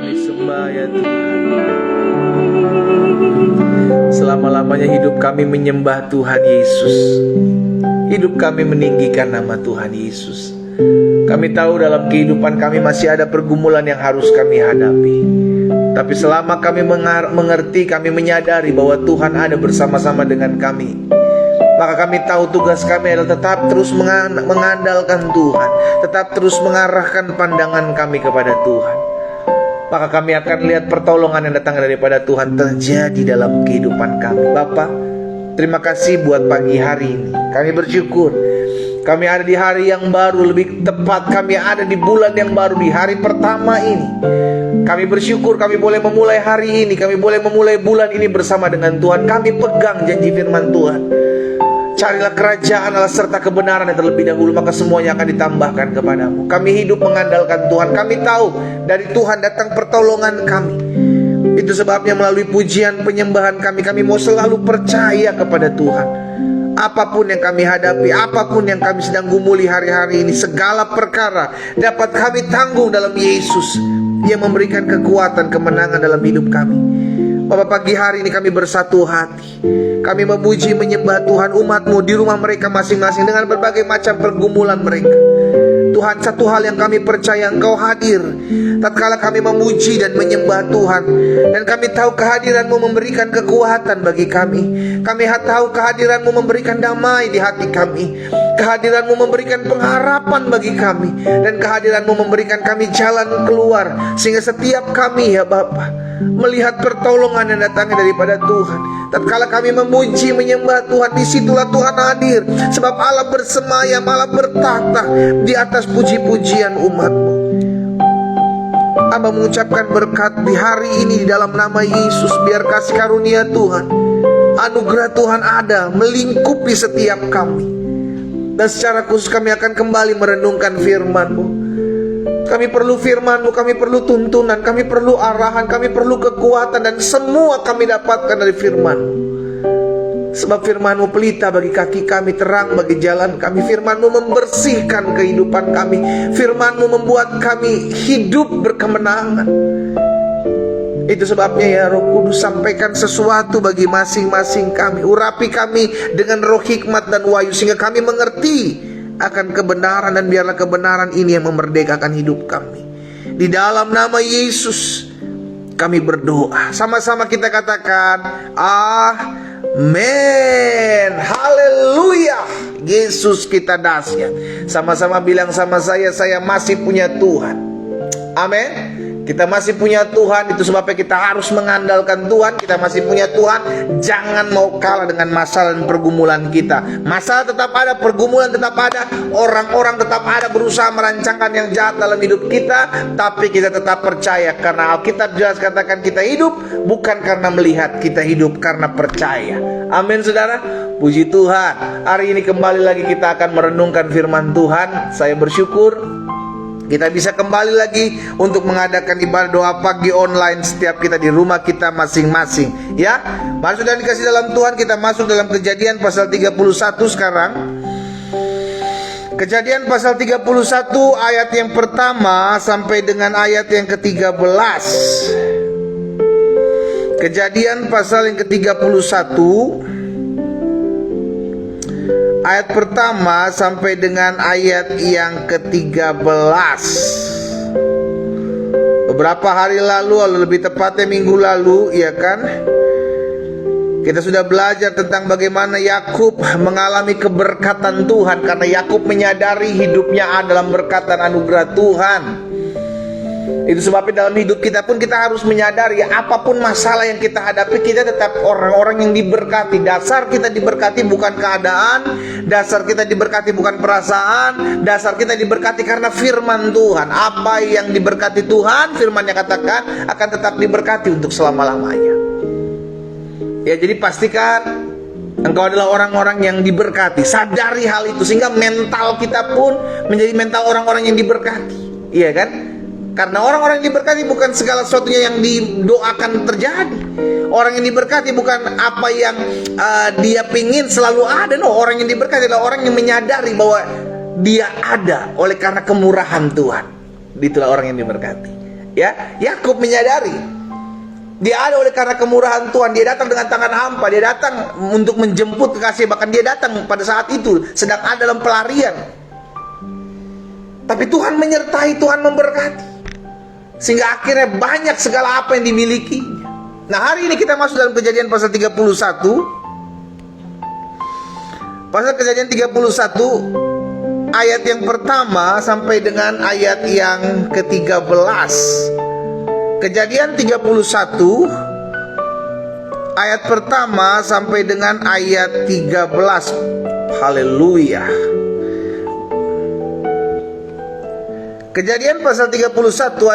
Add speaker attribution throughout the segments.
Speaker 1: kami sembah ya Tuhan. Selama-lamanya hidup kami menyembah Tuhan Yesus. Hidup kami meninggikan nama Tuhan Yesus. Kami tahu dalam kehidupan kami masih ada pergumulan yang harus kami hadapi. Tapi selama kami mengerti, kami menyadari bahwa Tuhan ada bersama-sama dengan kami, maka kami tahu tugas kami adalah tetap terus mengandalkan Tuhan, tetap terus mengarahkan pandangan kami kepada Tuhan. Maka kami akan lihat pertolongan yang datang daripada Tuhan terjadi dalam kehidupan kami. Bapa, terima kasih buat pagi hari ini. Kami bersyukur kami ada di hari yang baru, lebih tepat kami ada di bulan yang baru, di hari pertama ini. Kami bersyukur kami boleh memulai hari ini, kami boleh memulai bulan ini bersama dengan Tuhan. Kami pegang janji firman Tuhan. Carilah kerajaan Allah serta kebenaran yang terlebih dahulu, maka semuanya akan ditambahkan kepadamu. Kami hidup mengandalkan Tuhan. Kami tahu dari Tuhan datang pertolongan kami. Itu sebabnya melalui pujian penyembahan kami mau selalu percaya kepada Tuhan. Apapun yang kami hadapi, apapun yang kami sedang gumuli hari-hari ini, segala perkara dapat kami tanggung dalam Yesus yang memberikan kekuatan, kemenangan dalam hidup kami. Bapak, pagi hari ini kami bersatu hati. Kami memuji, menyembah Tuhan, umat-Mu di rumah mereka masing-masing dengan berbagai macam pergumulan mereka. Tuhan, satu hal yang kami percaya, Engkau hadir tatkala kami memuji dan menyembah Tuhan. Dan kami tahu kehadiran-Mu memberikan kekuatan bagi kami. Kami tahu kehadiran-Mu memberikan damai di hati kami. Kehadiran-Mu memberikan pengharapan bagi kami. Dan kehadiran-Mu memberikan kami jalan keluar, sehingga setiap kami ya Bapa melihat pertolongan yang datangnya daripada Tuhan. Tatkala kami memuji, menyembah Tuhan, disitulah Tuhan hadir. Sebab Allah bersemayam, Allah bertahta di atas puji-pujian umat-Mu. Amba mengucapkan berkat di hari ini di dalam nama Yesus. Biar kasih karunia Tuhan, anugerah Tuhan ada melingkupi setiap kami. Dan secara khusus kami akan kembali merenungkan firman-Mu. Kami perlu firman-Mu, kami perlu tuntunan, kami perlu arahan, kami perlu kekuatan. Dan semua kami dapatkan dari firman-Mu. Sebab firman-Mu pelita bagi kaki kami, terang bagi jalan kami. Firman-Mu membersihkan kehidupan kami. Firman-Mu membuat kami hidup berkemenangan. Itu sebabnya ya Roh Kudus, sampaikan sesuatu bagi masing-masing kami. Urapi kami dengan roh hikmat dan wahyu, sehingga kami mengerti akan kebenaran. Dan biarlah kebenaran ini yang memerdekakan hidup kami. Di dalam nama Yesus kami berdoa. Sama-sama kita katakan amin. Haleluya. Yesus kita dahsyat. Sama-sama bilang sama saya masih punya Tuhan. Amin. Kita masih punya Tuhan. Itu sebabnya kita harus mengandalkan Tuhan. Kita masih punya Tuhan. Jangan mau kalah dengan masalah dan pergumulan kita. Masalah tetap ada, pergumulan tetap ada, orang-orang tetap ada berusaha merancangkan yang jahat dalam hidup kita. Tapi kita tetap percaya, karena Alkitab jelas katakan kita hidup bukan karena melihat, kita hidup karena percaya. Amin saudara. Puji Tuhan, hari ini kembali lagi kita akan merenungkan firman Tuhan. Saya bersyukur kita bisa kembali lagi untuk mengadakan ibadah doa pagi online setiap kita di rumah kita masing-masing. Ya, mari sudah dikasih dalam Tuhan, kita masuk dalam Kejadian pasal 31 sekarang. Kejadian pasal 31 ayat yang pertama sampai dengan ayat yang ke-13. Kejadian pasal yang ke-31 ayat pertama sampai dengan ayat yang ke-13. Beberapa hari lalu, atau lebih tepatnya minggu lalu, ya kan, kita sudah belajar tentang bagaimana Yakub mengalami keberkatan Tuhan. Karena Yakub menyadari hidupnya dalam berkat dan anugerah Tuhan. Itu sebabnya dalam hidup kita pun kita harus menyadari, apapun masalah yang kita hadapi, kita tetap orang-orang yang diberkati. Dasar kita diberkati bukan keadaan, dasar kita diberkati bukan perasaan, dasar kita diberkati karena firman Tuhan. Apa yang diberkati Tuhan, firman-Nya katakan akan tetap diberkati untuk selama-lamanya. Ya, jadi pastikan engkau adalah orang-orang yang diberkati. Sadari hal itu, sehingga mental kita pun menjadi mental orang-orang yang diberkati. Iya kan? Karena orang-orang yang diberkati bukan segala sesuatunya yang didoakan terjadi. Orang yang diberkati bukan apa yang dia pingin selalu ada. No, orang yang diberkati adalah orang yang menyadari bahwa dia ada oleh karena kemurahan Tuhan. Itulah orang yang diberkati. Ya, Yakub menyadari dia ada oleh karena kemurahan Tuhan. Dia datang dengan tangan hampa. Dia datang untuk menjemput kekasih. Bahkan dia datang pada saat itu sedang ada dalam pelarian. Tapi Tuhan menyertai, Tuhan memberkati, sehingga akhirnya banyak segala apa yang dimiliki. Nah, hari ini kita masuk dalam Kejadian pasal 31. Pasal Kejadian 31 ayat yang pertama sampai dengan ayat yang ke-13. Kejadian 31 ayat pertama sampai dengan ayat 13. Haleluya. Kejadian pasal 31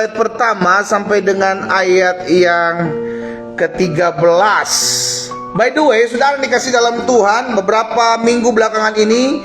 Speaker 1: ayat pertama sampai dengan ayat yang ke-13. By the way, saudara dikasih dalam Tuhan, beberapa minggu belakangan ini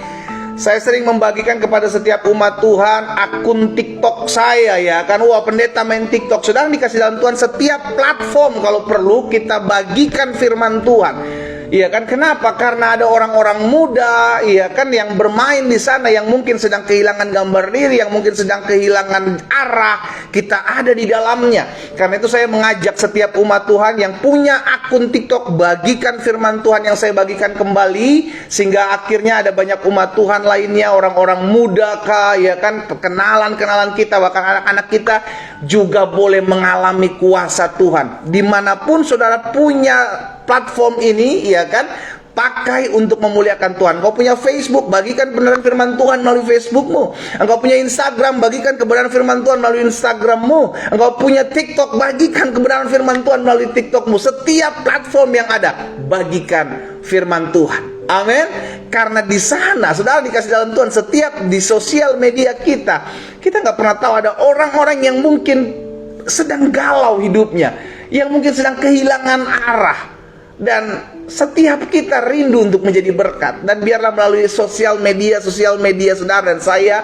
Speaker 1: saya sering membagikan kepada setiap umat Tuhan akun TikTok saya, ya kan. Wah, pendeta main TikTok. Saudara dikasih dalam Tuhan, setiap platform kalau perlu kita bagikan firman Tuhan. Iya kan, kenapa? Karena ada orang-orang muda, iya kan, yang bermain di sana, yang mungkin sedang kehilangan gambar diri, yang mungkin sedang kehilangan arah. Kita ada di dalamnya. Karena itu saya mengajak setiap umat Tuhan yang punya akun TikTok, bagikan firman Tuhan yang saya bagikan kembali, sehingga akhirnya ada banyak umat Tuhan lainnya, orang-orang muda kah, ya kan, kenalan-kenalan kita, bahkan anak-anak kita juga boleh mengalami kuasa Tuhan. Dimanapun saudara punya platform ini, ya kan, pakai untuk memuliakan Tuhan. Engkau punya Facebook, bagikan kebenaran firman Tuhan melalui Facebookmu. Engkau punya Instagram, bagikan kebenaran firman Tuhan melalui Instagrammu. Engkau punya TikTok, bagikan kebenaran firman Tuhan melalui TikTokmu. Setiap platform yang ada, bagikan firman Tuhan. Amin. Karena di sana, saudara dikasih dalam Tuhan, setiap di sosial media kita nggak pernah tahu ada orang-orang yang mungkin sedang galau hidupnya, yang mungkin sedang kehilangan arah. Dan setiap kita rindu untuk menjadi berkat. Dan biarlah melalui sosial media saudara dan saya,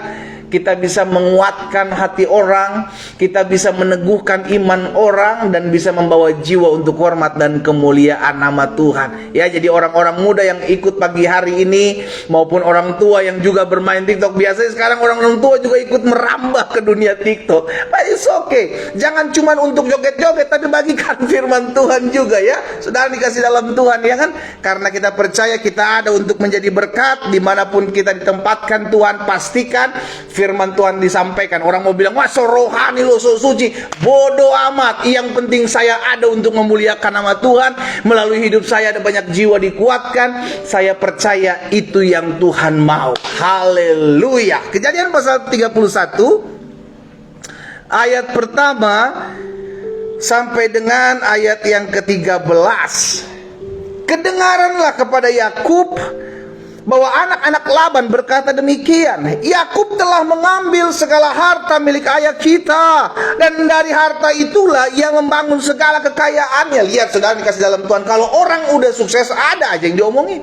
Speaker 1: kita bisa menguatkan hati orang, kita bisa meneguhkan iman orang, dan bisa membawa jiwa untuk hormat dan kemuliaan nama Tuhan. Ya, jadi orang-orang muda yang ikut pagi hari ini, maupun orang tua yang juga bermain TikTok. Biasanya sekarang orang-orang tua juga ikut merambah ke dunia TikTok. But it's okay. Jangan cuma untuk joget-joget, tapi bagikan firman Tuhan juga, ya. Saudara dikasih dalam Tuhan, ya kan? Karena kita percaya kita ada untuk menjadi berkat. Dimanapun kita ditempatkan Tuhan, pastikan firman Tuhan disampaikan. Orang mau bilang, wah, so rohani lo, so suci. Bodoh amat. Yang penting saya ada untuk memuliakan nama Tuhan. Melalui hidup saya ada banyak jiwa dikuatkan. Saya percaya itu yang Tuhan mau. Haleluya. Kejadian pasal 31 ayat pertama sampai dengan ayat yang ke-13. Kedengaranlah kepada Yakub bahwa anak-anak Laban berkata demikian, Yakub telah mengambil segala harta milik ayah kita, dan dari harta itulah ia membangun segala kekayaannya. Lihat saudara dikasih dalam Tuhan, kalau orang udah sukses ada aja yang diomongin.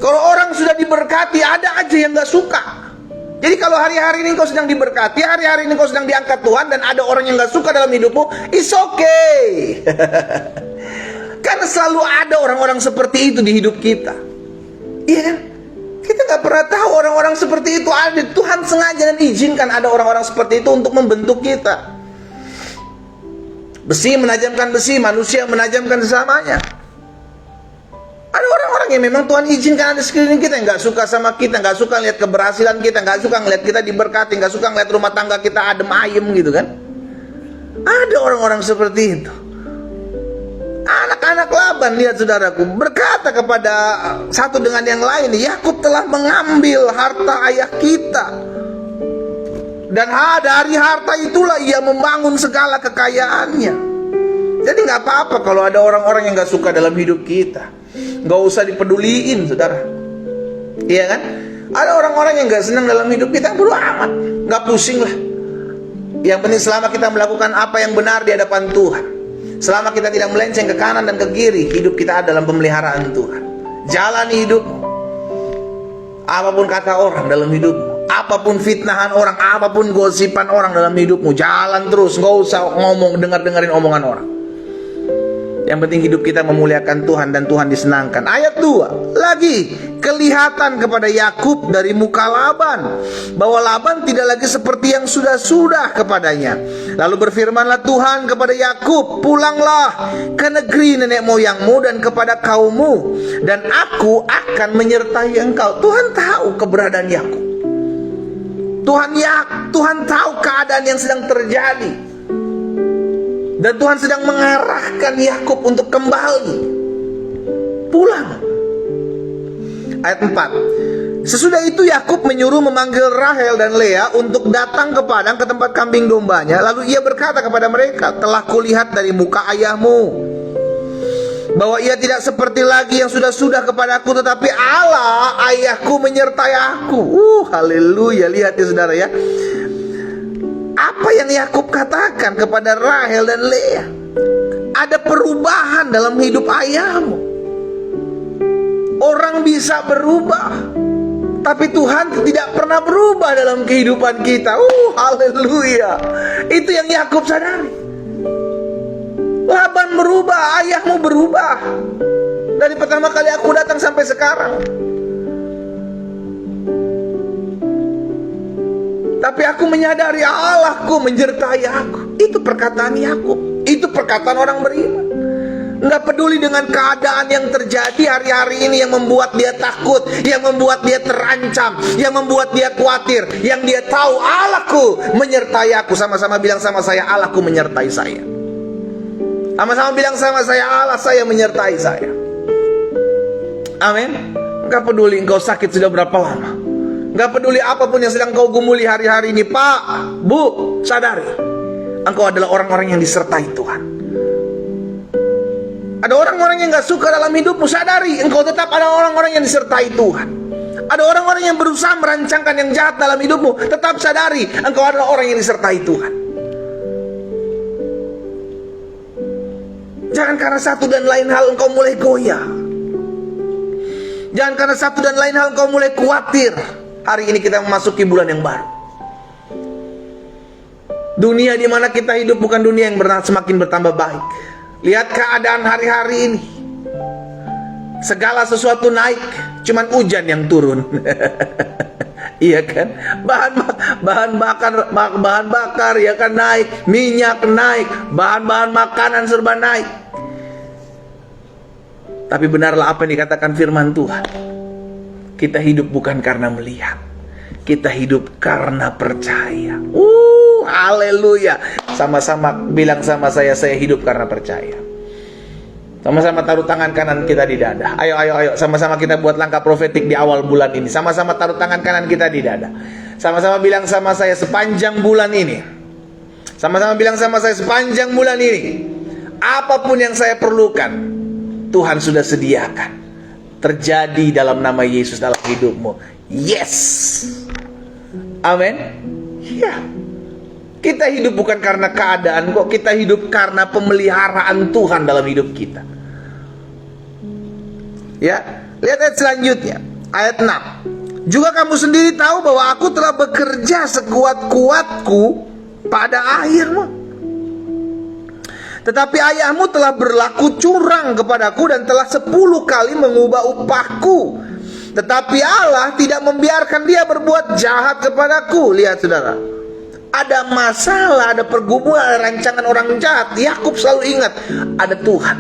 Speaker 1: Kalau orang sudah diberkati ada aja yang gak suka. Jadi kalau hari-hari ini kau sedang diberkati, hari-hari ini kau sedang diangkat Tuhan, dan ada orang yang gak suka dalam hidupmu, it's okay. Karena selalu ada orang-orang seperti itu di hidup kita. Iya kan? Kita gak pernah tahu orang-orang seperti itu ada. Tuhan sengaja dan izinkan ada orang-orang seperti itu untuk membentuk kita. Besi menajamkan besi, manusia menajamkan sesamanya. Ada orang-orang yang memang Tuhan izinkan ada sekeliling kita yang gak suka sama kita, gak suka lihat keberhasilan kita, gak suka ngeliat kita diberkati, gak suka ngeliat rumah tangga kita adem ayem gitu kan. Ada orang-orang seperti itu. Anak-anak Laban, lihat saudaraku, berkata kepada satu dengan yang lain, Yakub telah mengambil harta ayah kita, dan dari harta itulah ia membangun segala kekayaannya. Jadi gak apa-apa kalau ada orang-orang yang gak suka dalam hidup kita. Gak usah dipeduliin, saudara. Iya kan? Ada orang-orang yang gak senang dalam hidup kita, bodo amat, gak pusing lah. Yang penting selama kita melakukan apa yang benar di hadapan Tuhan, selama kita tidak melenceng ke kanan dan ke kiri, hidup kita ada dalam pemeliharaan Tuhan. Jalani hidupmu. Apapun kata orang dalam hidupmu, apapun fitnahan orang, apapun gosipan orang dalam hidupmu, jalan terus, gak usah ngomong, dengerin omongan orang. Yang penting hidup kita memuliakan Tuhan dan Tuhan disenangkan. Ayat 2 lagi, kelihatan kepada Yakub dari muka Laban bahwa Laban tidak lagi seperti yang sudah-sudah kepadanya. Lalu berfirmanlah Tuhan kepada Yakub, pulanglah ke negeri nenek moyangmu dan kepada kaummu, dan aku akan menyertai engkau. Tuhan tahu keberadaan Yakub. Tuhan tahu keadaan yang sedang terjadi. Dan Tuhan sedang mengarahkan Yakub untuk kembali pulang. Ayat 4. Sesudah itu Yakub menyuruh memanggil Rahel dan Lea untuk datang ke padang ke tempat kambing dombanya. Lalu ia berkata kepada mereka, telah kulihat dari muka ayahmu bahwa ia tidak seperti lagi yang sudah-sudah kepadaku, tetapi Allah ayahku menyertai aku. Haleluya. Lihat ya saudara ya, apa yang Yakub katakan kepada Rahel dan Lea. Ada perubahan dalam hidup ayahmu. Orang bisa berubah, tapi Tuhan tidak pernah berubah dalam kehidupan kita. Haleluya. Itu yang Yakub sadari. Laban berubah, ayahmu berubah. Dari pertama kali aku datang sampai sekarang. Tapi aku menyadari Allahku menyertai aku. Itu perkataan Yakub. Itu perkataan orang beriman. Nggak peduli dengan keadaan yang terjadi hari-hari ini yang membuat dia takut, yang membuat dia terancam, yang membuat dia khawatir. Yang dia tahu Allahku menyertai aku. Sama-sama bilang sama saya, Allahku menyertai saya. Sama-sama bilang sama saya, Allah saya menyertai saya. Amin. Nggak peduli engkau sakit sudah berapa lama. Gak peduli apapun yang sedang kau gumuli hari-hari ini, Pak, Bu, sadari engkau adalah orang-orang yang disertai Tuhan. Ada orang-orang yang gak suka dalam hidupmu, sadari engkau tetap ada orang-orang yang disertai Tuhan. Ada orang-orang yang berusaha merancangkan yang jahat dalam hidupmu, tetap sadari engkau adalah orang yang disertai Tuhan. Jangan karena satu dan lain hal engkau mulai goyah. Jangan karena satu dan lain hal engkau mulai khawatir. Hari ini kita memasuki bulan yang baru. Dunia di mana kita hidup bukan dunia yang semakin bertambah baik. Lihat keadaan hari-hari ini. Segala sesuatu naik, cuman hujan yang turun. Iya kan? Bahan bakar ya kan naik, minyak naik, bahan-bahan makanan serba naik. Tapi benarlah apa yang dikatakan firman Tuhan. Kita hidup bukan karena melihat, kita hidup karena percaya. Haleluya. Sama-sama bilang sama saya hidup karena percaya. Sama-sama taruh tangan kanan kita di dada. Ayo. Sama-sama kita buat langkah profetik di awal bulan ini. Sama-sama taruh tangan kanan kita di dada. Sama-sama bilang sama saya sepanjang bulan ini. Sama-sama bilang sama saya sepanjang bulan ini. Apapun yang saya perlukan, Tuhan sudah sediakan. Terjadi dalam nama Yesus dalam hidupmu. Yes. Amin. Ya. Kita hidup bukan karena keadaan kok. Kita hidup karena pemeliharaan Tuhan dalam hidup kita. Ya. Lihat ayat selanjutnya. Ayat 6. Juga kamu sendiri tahu bahwa aku telah bekerja sekuat-kuatku pada akhirmu. Tetapi ayahmu telah berlaku curang kepadaku dan telah 10 kali mengubah upahku. Tetapi Allah tidak membiarkan dia berbuat jahat kepadaku. Lihat saudara, ada masalah, ada pergumulan, ada rancangan orang jahat. Yakub selalu ingat, ada Tuhan.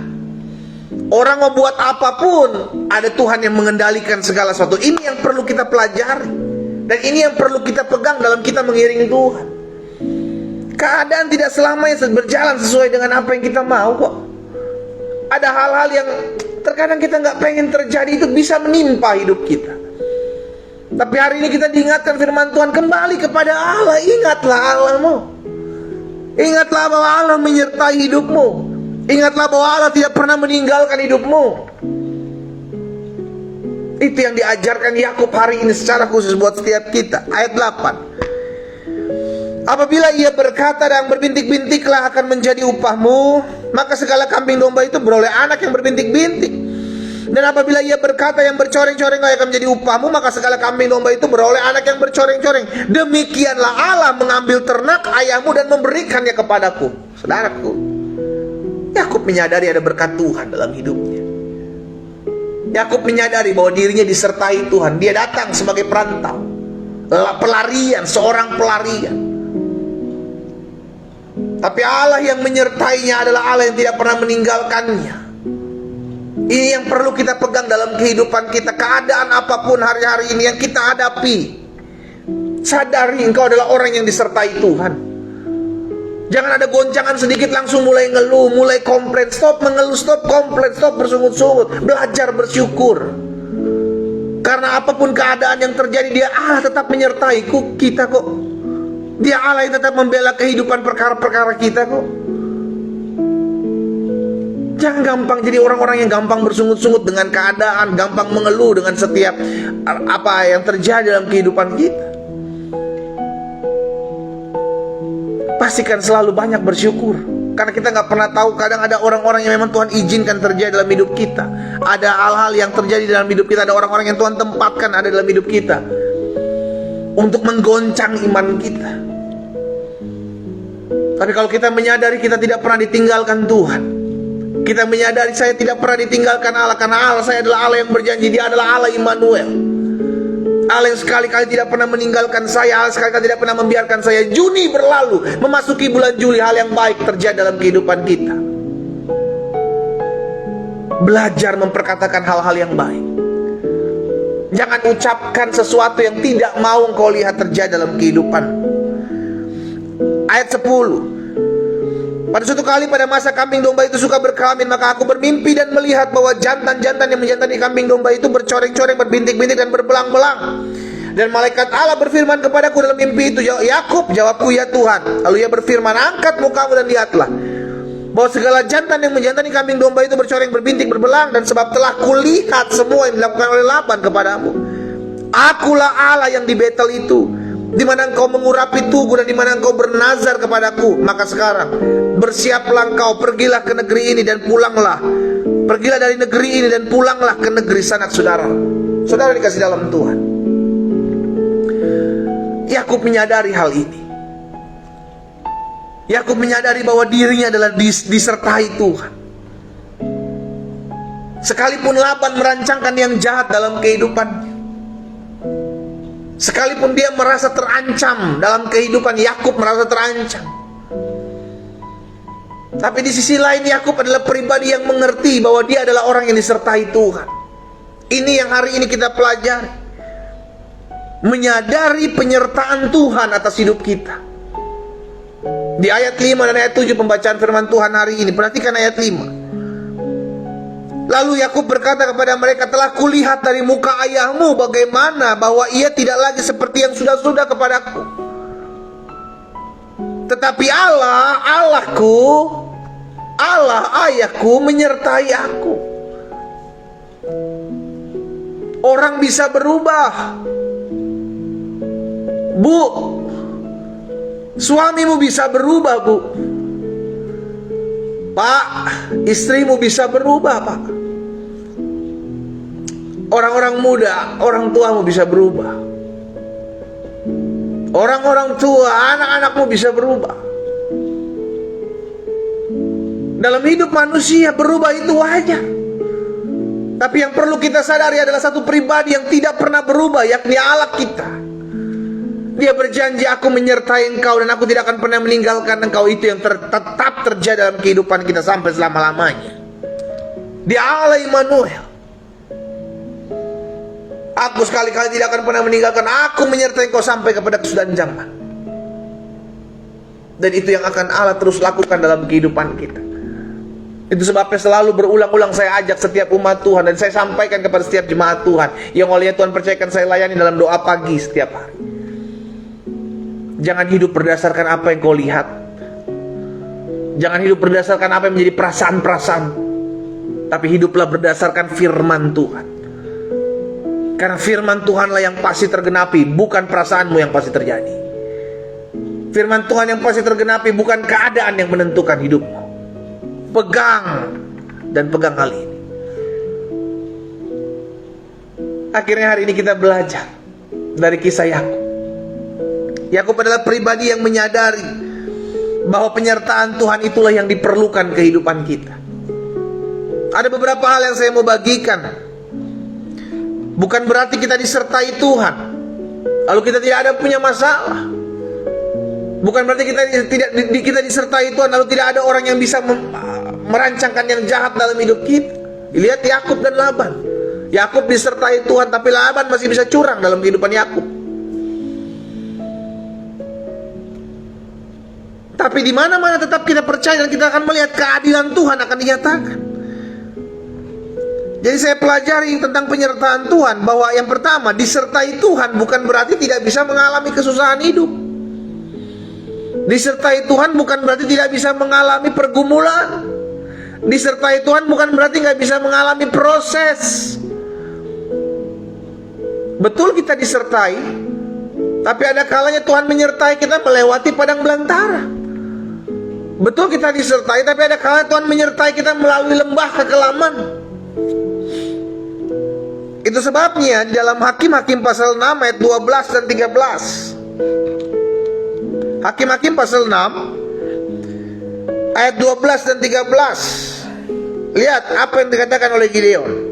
Speaker 1: Orang mau buat apapun, ada Tuhan yang mengendalikan segala sesuatu. Ini yang perlu kita pelajari. Dan ini yang perlu kita pegang dalam kita mengiringi Tuhan. Keadaan tidak selamanya berjalan sesuai dengan apa yang kita mau kok. Ada hal-hal yang terkadang kita nggak pengen terjadi, itu bisa menimpa hidup kita. Tapi hari ini kita diingatkan firman Tuhan, kembali kepada Allah. Ingatlah Allahmu. Ingatlah bahwa Allah menyertai hidupmu. Ingatlah bahwa Allah tidak pernah meninggalkan hidupmu. Itu yang diajarkan Yakub hari ini secara khusus buat setiap kita. Ayat 8. Apabila ia berkata dan berbintik-bintiklah akan menjadi upahmu, maka segala kambing domba itu beroleh anak yang berbintik-bintik. Dan apabila ia berkata yang bercoreng-coreng akan menjadi upahmu, maka segala kambing domba itu beroleh anak yang bercoreng-coreng. Demikianlah Allah mengambil ternak ayahmu dan memberikannya kepadaku. Saudaraku, ya Yakub menyadari ada berkat Tuhan dalam hidupnya. Yakub menyadari bahwa dirinya disertai Tuhan. Dia datang sebagai perantau, pelarian, seorang pelarian. Tapi Allah yang menyertainya adalah Allah yang tidak pernah meninggalkannya. Ini yang perlu kita pegang dalam kehidupan kita. Keadaan apapun hari-hari ini yang kita hadapi, sadari engkau adalah orang yang disertai Tuhan. Jangan ada goncangan sedikit langsung mulai ngeluh, mulai komplain. Stop mengeluh, stop komplain, stop bersungut-sungut. Belajar bersyukur. Karena apapun keadaan yang terjadi, dia Allah tetap menyertai kita kok. Dia Allah yang tetap membela kehidupan perkara-perkara kita kok. Jangan gampang jadi orang-orang yang gampang bersungut-sungut dengan keadaan, gampang mengeluh dengan setiap apa yang terjadi dalam kehidupan kita. Pastikan selalu banyak bersyukur. Karena kita gak pernah tahu, kadang ada orang-orang yang memang Tuhan izinkan terjadi dalam hidup kita. Ada hal-hal yang terjadi dalam hidup kita. Ada orang-orang yang Tuhan tempatkan ada dalam hidup kita untuk menggoncang iman kita. Tapi kalau kita menyadari kita tidak pernah ditinggalkan Tuhan, kita menyadari saya tidak pernah ditinggalkan Allah, karena Allah saya adalah Allah yang berjanji. Dia adalah Allah Immanuel, Allah yang sekali-kali tidak pernah meninggalkan saya. Allah sekali-kali tidak pernah membiarkan saya. Juni berlalu, memasuki bulan Juli, hal yang baik terjadi dalam kehidupan kita. Belajar memperkatakan hal-hal yang baik. Jangan ucapkan sesuatu yang tidak mau engkau lihat terjadi dalam kehidupan. Ayat 10. Pada suatu kali pada masa kambing domba itu suka berkelamin, maka aku bermimpi dan melihat bahwa jantan-jantan yang menjantani kambing domba itu bercoreng-coreng, berbintik-bintik dan berbelang-belang. Dan malaikat Allah berfirman kepadaku dalam mimpi itu, Yakub, jawabku, ya Tuhan. Lalu ia berfirman, angkat mukamu dan lihatlah, bahwa segala jantan yang menjantani kambing domba itu bercoreng, berbintik, berbelang. Dan sebab telah kulihat semua yang dilakukan oleh Laban kepadamu. Akulah Allah yang di Betel itu, di mana engkau mengurapi tugu dan di mana engkau bernazar kepadaku. Maka sekarang bersiaplah engkau, pergilah ke negeri ini dan pulanglah. Pergilah dari negeri ini dan pulanglah ke negeri sanak saudara. Saudara dikasih dalam Tuhan, Yakub menyadari hal ini. Yakub menyadari bahwa dirinya adalah disertai Tuhan. Sekalipun Laban merancangkan yang jahat dalam kehidupannya, sekalipun dia merasa terancam dalam kehidupan, Yakub merasa terancam. Tapi di sisi lain Yakub adalah pribadi yang mengerti bahwa dia adalah orang yang disertai Tuhan. Ini yang hari ini kita pelajari. Menyadari penyertaan Tuhan atas hidup kita. Di ayat 5 dan ayat 7 pembacaan firman Tuhan hari ini, perhatikan ayat 5. Lalu Yakub berkata kepada mereka, telah kulihat dari muka ayahmu bagaimana bahwa ia tidak lagi seperti yang sudah-sudah kepadaku. Tetapi Allahku, Allah ayahku menyertai aku. Orang bisa berubah, Bu. Suamimu bisa berubah, Bu. Pak, istrimu bisa berubah, Pak. Orang-orang muda, orang tuamu bisa berubah. Orang-orang tua, anak-anakmu bisa berubah. Dalam hidup manusia berubah itu wajar. Tapi yang perlu kita sadari adalah satu pribadi yang tidak pernah berubah, yakni Allah kita. Dia berjanji, aku menyertai engkau dan aku tidak akan pernah meninggalkan engkau. Itu yang tetap terjadi dalam kehidupan kita sampai selama-lamanya. Dia Allah Immanuel. Aku sekali-kali tidak akan pernah meninggalkan, aku menyertai engkau sampai kepada kesudahan zaman. Dan itu yang akan Allah terus lakukan dalam kehidupan kita. Itu sebabnya selalu berulang-ulang saya ajak setiap umat Tuhan, dan saya sampaikan kepada setiap jemaat Tuhan yang oleh Tuhan percayakan saya layani dalam doa pagi setiap hari. Jangan hidup berdasarkan apa yang kau lihat. Jangan hidup berdasarkan apa yang menjadi perasaan-perasaan. Tapi hiduplah berdasarkan firman Tuhan. Karena firman Tuhanlah yang pasti tergenapi, bukan perasaanmu yang pasti terjadi. Firman Tuhan yang pasti tergenapi, bukan keadaan yang menentukan hidupmu. Pegang dan pegang hal ini. Akhirnya hari ini kita belajar dari kisah Yakub. Yakub adalah pribadi yang menyadari bahwa penyertaan Tuhan itulah yang diperlukan kehidupan kita. Ada beberapa hal yang saya mau bagikan. Bukan berarti kita disertai Tuhan lalu kita tidak ada punya masalah. Bukan berarti kita disertai Tuhan lalu tidak ada orang yang bisa merancangkan yang jahat dalam hidup kita. Lihat Yakub dan Laban. Yakub disertai Tuhan, tapi Laban masih bisa curang dalam kehidupan Yakub. Tapi di mana-mana tetap kita percaya dan kita akan melihat keadilan Tuhan akan dinyatakan. Jadi saya pelajari tentang penyertaan Tuhan, bahwa yang pertama, disertai Tuhan bukan berarti tidak bisa mengalami kesusahan hidup. Disertai Tuhan bukan berarti tidak bisa mengalami pergumulan. Disertai Tuhan bukan berarti nggak bisa mengalami proses. Betul kita disertai, tapi ada kalanya Tuhan menyertai kita melewati padang belantara. Betul kita disertai, tapi ada kalanya Tuhan menyertai kita melalui lembah kekelaman. Itu sebabnya di dalam Hakim-Hakim pasal 6 ayat 12 dan 13. Hakim-Hakim pasal 6 ayat 12 dan 13. Lihat apa yang dikatakan oleh Gideon.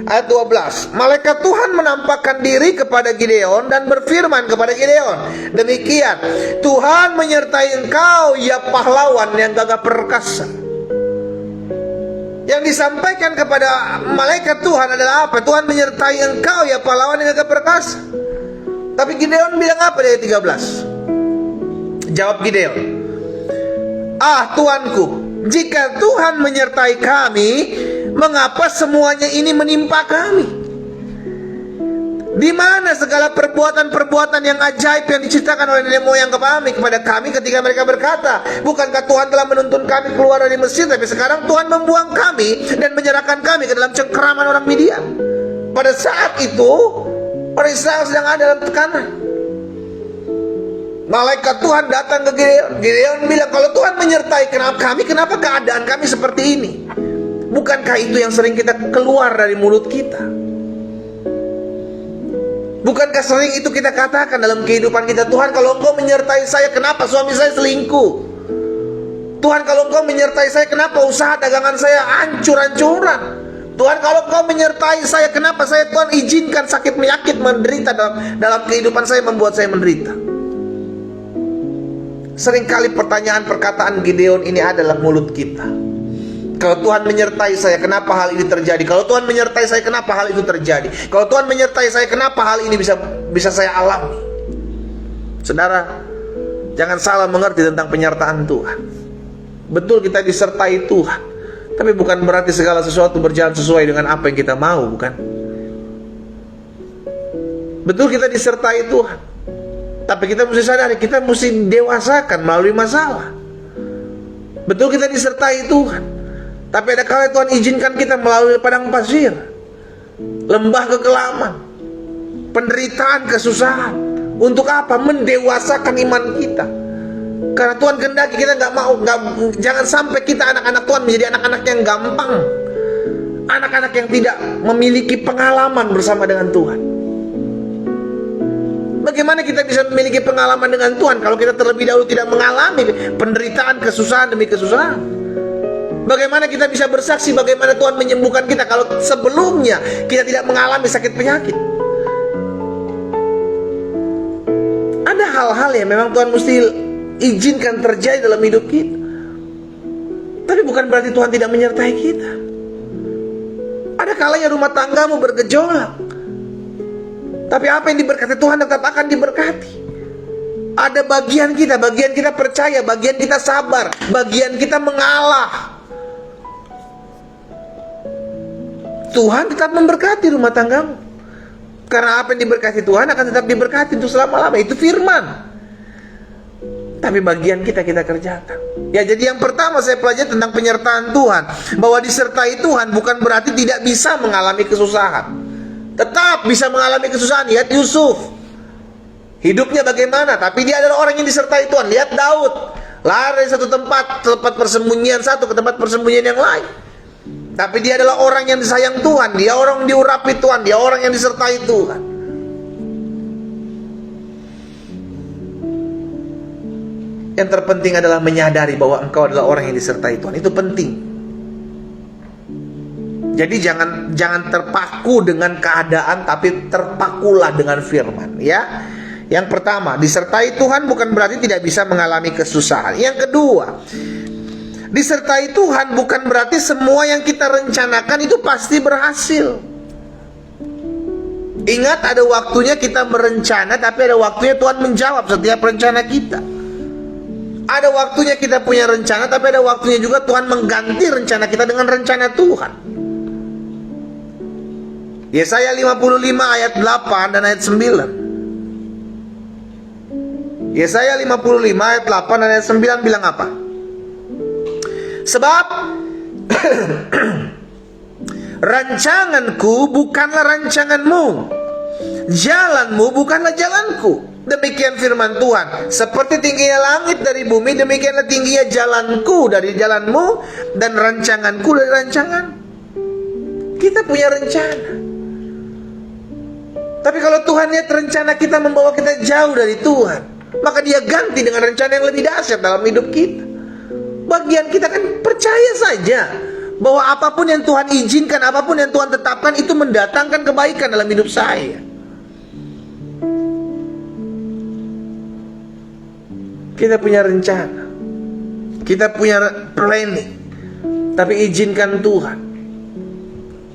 Speaker 1: Ayat 12. Malaikat Tuhan menampakkan diri kepada Gideon dan berfirman kepada Gideon, demikian, Tuhan menyertai engkau ya pahlawan yang gagah perkasa. Yang disampaikan kepada malaikat Tuhan adalah apa? Tuhan menyertai engkau ya pahlawan yang gagah perkasa. Tapi Gideon bilang apa di ayat 13? Jawab Gideon, Tuanku, jika Tuhan menyertai kami, mengapa semuanya ini menimpa kami? Di mana segala perbuatan-perbuatan yang ajaib yang diceritakan oleh nenek moyang kami kepada kami ketika mereka berkata, bukankah Tuhan telah menuntun kami keluar dari Mesir, tapi sekarang Tuhan membuang kami dan menyerahkan kami ke dalam cengkeraman orang Midian. Pada saat itu orang Israel sedang ada dalam tekanan. Malaikat Tuhan datang ke Gideon. Gideon bilang, kalau Tuhan menyertai kami, kenapa keadaan kami seperti ini? Bukankah itu yang sering kita keluar dari mulut kita? Bukankah sering itu kita katakan dalam kehidupan kita, Tuhan kalau Engkau menyertai saya, kenapa suami saya selingkuh? Tuhan kalau Engkau menyertai saya, kenapa usaha dagangan saya hancur-hancuran? Tuhan kalau Engkau menyertai saya, kenapa saya Tuhan izinkan sakit penyakit menderita dalam kehidupan saya, membuat saya menderita? Seringkali pertanyaan perkataan Gideon ini adalah mulut kita. Kalau Tuhan menyertai saya, kenapa hal ini terjadi? Kalau Tuhan menyertai saya, kenapa hal itu terjadi? Kalau Tuhan menyertai saya, kenapa hal ini bisa saya alami? Saudara, jangan salah mengerti tentang penyertaan Tuhan. Betul kita disertai Tuhan, tapi bukan berarti segala sesuatu berjalan sesuai dengan apa yang kita mau, bukan? Betul kita disertai Tuhan, tapi kita mesti sadari, kita mesti dewasakan melalui masalah. Betul kita disertai Tuhan, tapi ada kala Tuhan izinkan kita melalui padang pasir, lembah kekelaman, penderitaan, kesusahan. Untuk apa? Mendewasakan iman kita. Karena Tuhan kehendaki kita jangan sampai kita anak-anak Tuhan menjadi anak-anak yang gampang, anak-anak yang tidak memiliki pengalaman bersama dengan Tuhan. Bagaimana kita bisa memiliki pengalaman dengan Tuhan kalau kita terlebih dahulu tidak mengalami penderitaan, kesusahan demi kesusahan? Bagaimana kita bisa bersaksi bagaimana Tuhan menyembuhkan kita kalau sebelumnya kita tidak mengalami sakit penyakit? Ada hal-hal yang memang Tuhan mesti izinkan terjadi dalam hidup kita, tapi bukan berarti Tuhan tidak menyertai kita. Ada kalanya rumah tanggamu bergejolak, tapi apa yang diberkati Tuhan tetap akan diberkati. Ada bagian kita percaya, bagian kita sabar, bagian kita mengalah. Tuhan tetap memberkati rumah tanggamu. Karena apa yang diberkati Tuhan akan tetap diberkati untuk selama-lama. Itu firman. Tapi bagian kita kerjakan. Ya, jadi yang pertama saya pelajari tentang penyertaan Tuhan, bahwa disertai Tuhan bukan berarti tidak bisa mengalami kesusahan. Tetap bisa mengalami kesusahan. Lihat Yusuf, hidupnya bagaimana, tapi dia adalah orang yang disertai Tuhan. Lihat Daud, lari dari satu tempat persembunyian satu ke tempat persembunyian yang lain, tapi dia adalah orang yang disayang Tuhan. Dia orang yang diurapi Tuhan. Dia orang yang disertai Tuhan. Yang terpenting adalah menyadari bahwa engkau adalah orang yang disertai Tuhan. Itu penting. Jadi jangan terpaku dengan keadaan, tapi terpakulah dengan firman, ya. Yang pertama, disertai Tuhan bukan berarti tidak bisa mengalami kesusahan. Yang kedua, disertai Tuhan bukan berarti semua yang kita rencanakan itu pasti berhasil. Ingat, ada waktunya kita merencana, tapi ada waktunya Tuhan menjawab setiap rencana kita. Ada waktunya kita punya rencana, tapi ada waktunya juga Tuhan mengganti rencana kita dengan rencana Tuhan. Yesaya 55 ayat 8 dan ayat 9. Yesaya 55 ayat 8 dan ayat 9 bilang apa? Sebab rancanganku bukanlah rancanganmu, jalanmu bukanlah jalanku. Demikian firman Tuhan. Seperti tingginya langit dari bumi, demikianlah tingginya jalanku dari jalanmu, dan rancanganku dari rancangan. Kita punya rencana. Tapi kalau Tuhan lihat rencana kita membawa kita jauh dari Tuhan, maka Dia ganti dengan rencana yang lebih dahsyat dalam hidup kita. Bagian kita kan percaya saja bahwa apapun yang Tuhan izinkan, apapun yang Tuhan tetapkan, itu mendatangkan kebaikan dalam hidup saya. Kita punya rencana, kita punya planning, tapi izinkan Tuhan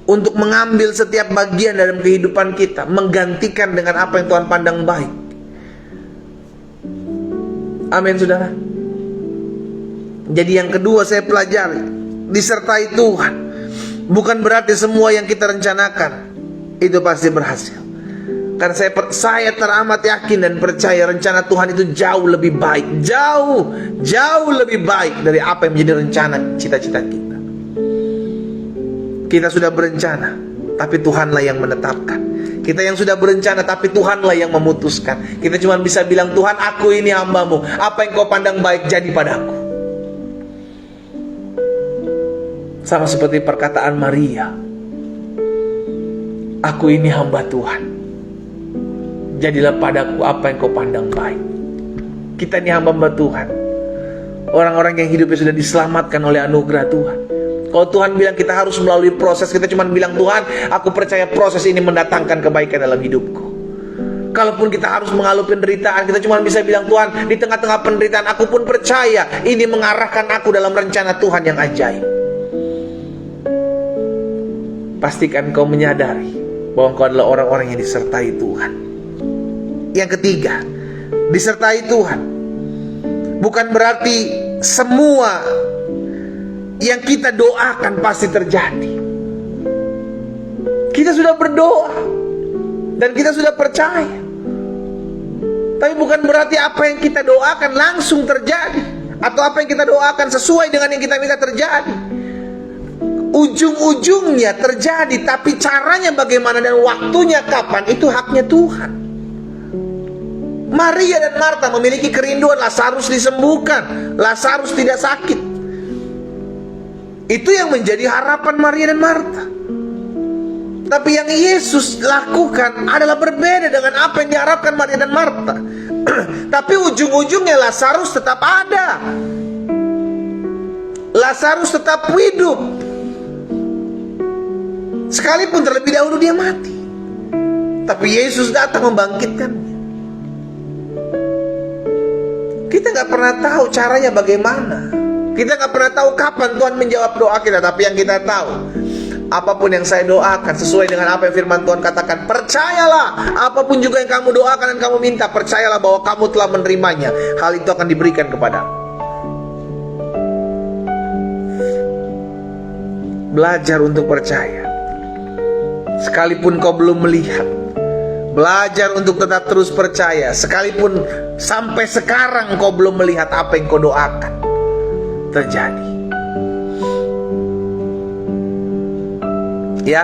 Speaker 1: untuk mengambil setiap bagian dalam kehidupan kita, menggantikan dengan apa yang Tuhan pandang baik. Amin, saudara. Jadi yang kedua saya pelajari, disertai Tuhan bukan berarti semua yang kita rencanakan itu pasti berhasil. Karena saya teramat yakin dan percaya rencana Tuhan itu jauh lebih baik, jauh lebih baik dari apa yang menjadi rencana cita-cita kita. Kita sudah berencana, tapi Tuhanlah yang menetapkan. Kita yang sudah berencana, tapi Tuhanlah yang memutuskan. Kita cuma bisa bilang, Tuhan, aku ini hamba-Mu, apa yang Kau pandang baik jadi padaku. Sama seperti perkataan Maria, aku ini hamba Tuhan, jadilah padaku apa yang Kau pandang baik. Kita ini hamba-hamba Tuhan, orang-orang yang hidupnya sudah diselamatkan oleh anugerah Tuhan. Kalau Tuhan bilang kita harus melalui proses, kita cuma bilang, Tuhan, aku percaya proses ini mendatangkan kebaikan dalam hidupku. Kalaupun kita harus mengalami penderitaan, kita cuma bisa bilang, Tuhan, di tengah-tengah penderitaan aku pun percaya ini mengarahkan aku dalam rencana Tuhan yang ajaib. Pastikan kau menyadari bahwa kau adalah orang-orang yang disertai Tuhan. Yang ketiga, disertai Tuhan bukan berarti semua yang kita doakan pasti terjadi. Kita sudah berdoa dan kita sudah percaya, tapi bukan berarti apa yang kita doakan langsung terjadi, atau apa yang kita doakan sesuai dengan yang kita minta terjadi. Ujung-ujungnya terjadi, tapi caranya bagaimana dan waktunya kapan, itu haknya Tuhan. Maria dan Marta memiliki kerinduan Lazarus disembuhkan, Lazarus tidak sakit. Itu yang menjadi harapan Maria dan Marta. Tapi yang Yesus lakukan adalah berbeda dengan apa yang diharapkan Maria dan Marta. Tapi ujung-ujungnya Lazarus tetap ada, Lazarus tetap hidup, sekalipun terlebih dahulu dia mati. Tapi Yesus datang membangkitkannya. Kita gak pernah tahu caranya bagaimana, kita gak pernah tahu kapan Tuhan menjawab doa kita. Tapi yang kita tahu, apapun yang saya doakan sesuai dengan apa yang firman Tuhan katakan, percayalah, apapun juga yang kamu doakan dan kamu minta, percayalah bahwa kamu telah menerimanya. Hal itu akan diberikan kepadamu. Belajar untuk percaya sekalipun kau belum melihat. Belajar untuk tetap terus percaya sekalipun sampai sekarang kau belum melihat apa yang kau doakan terjadi. Ya.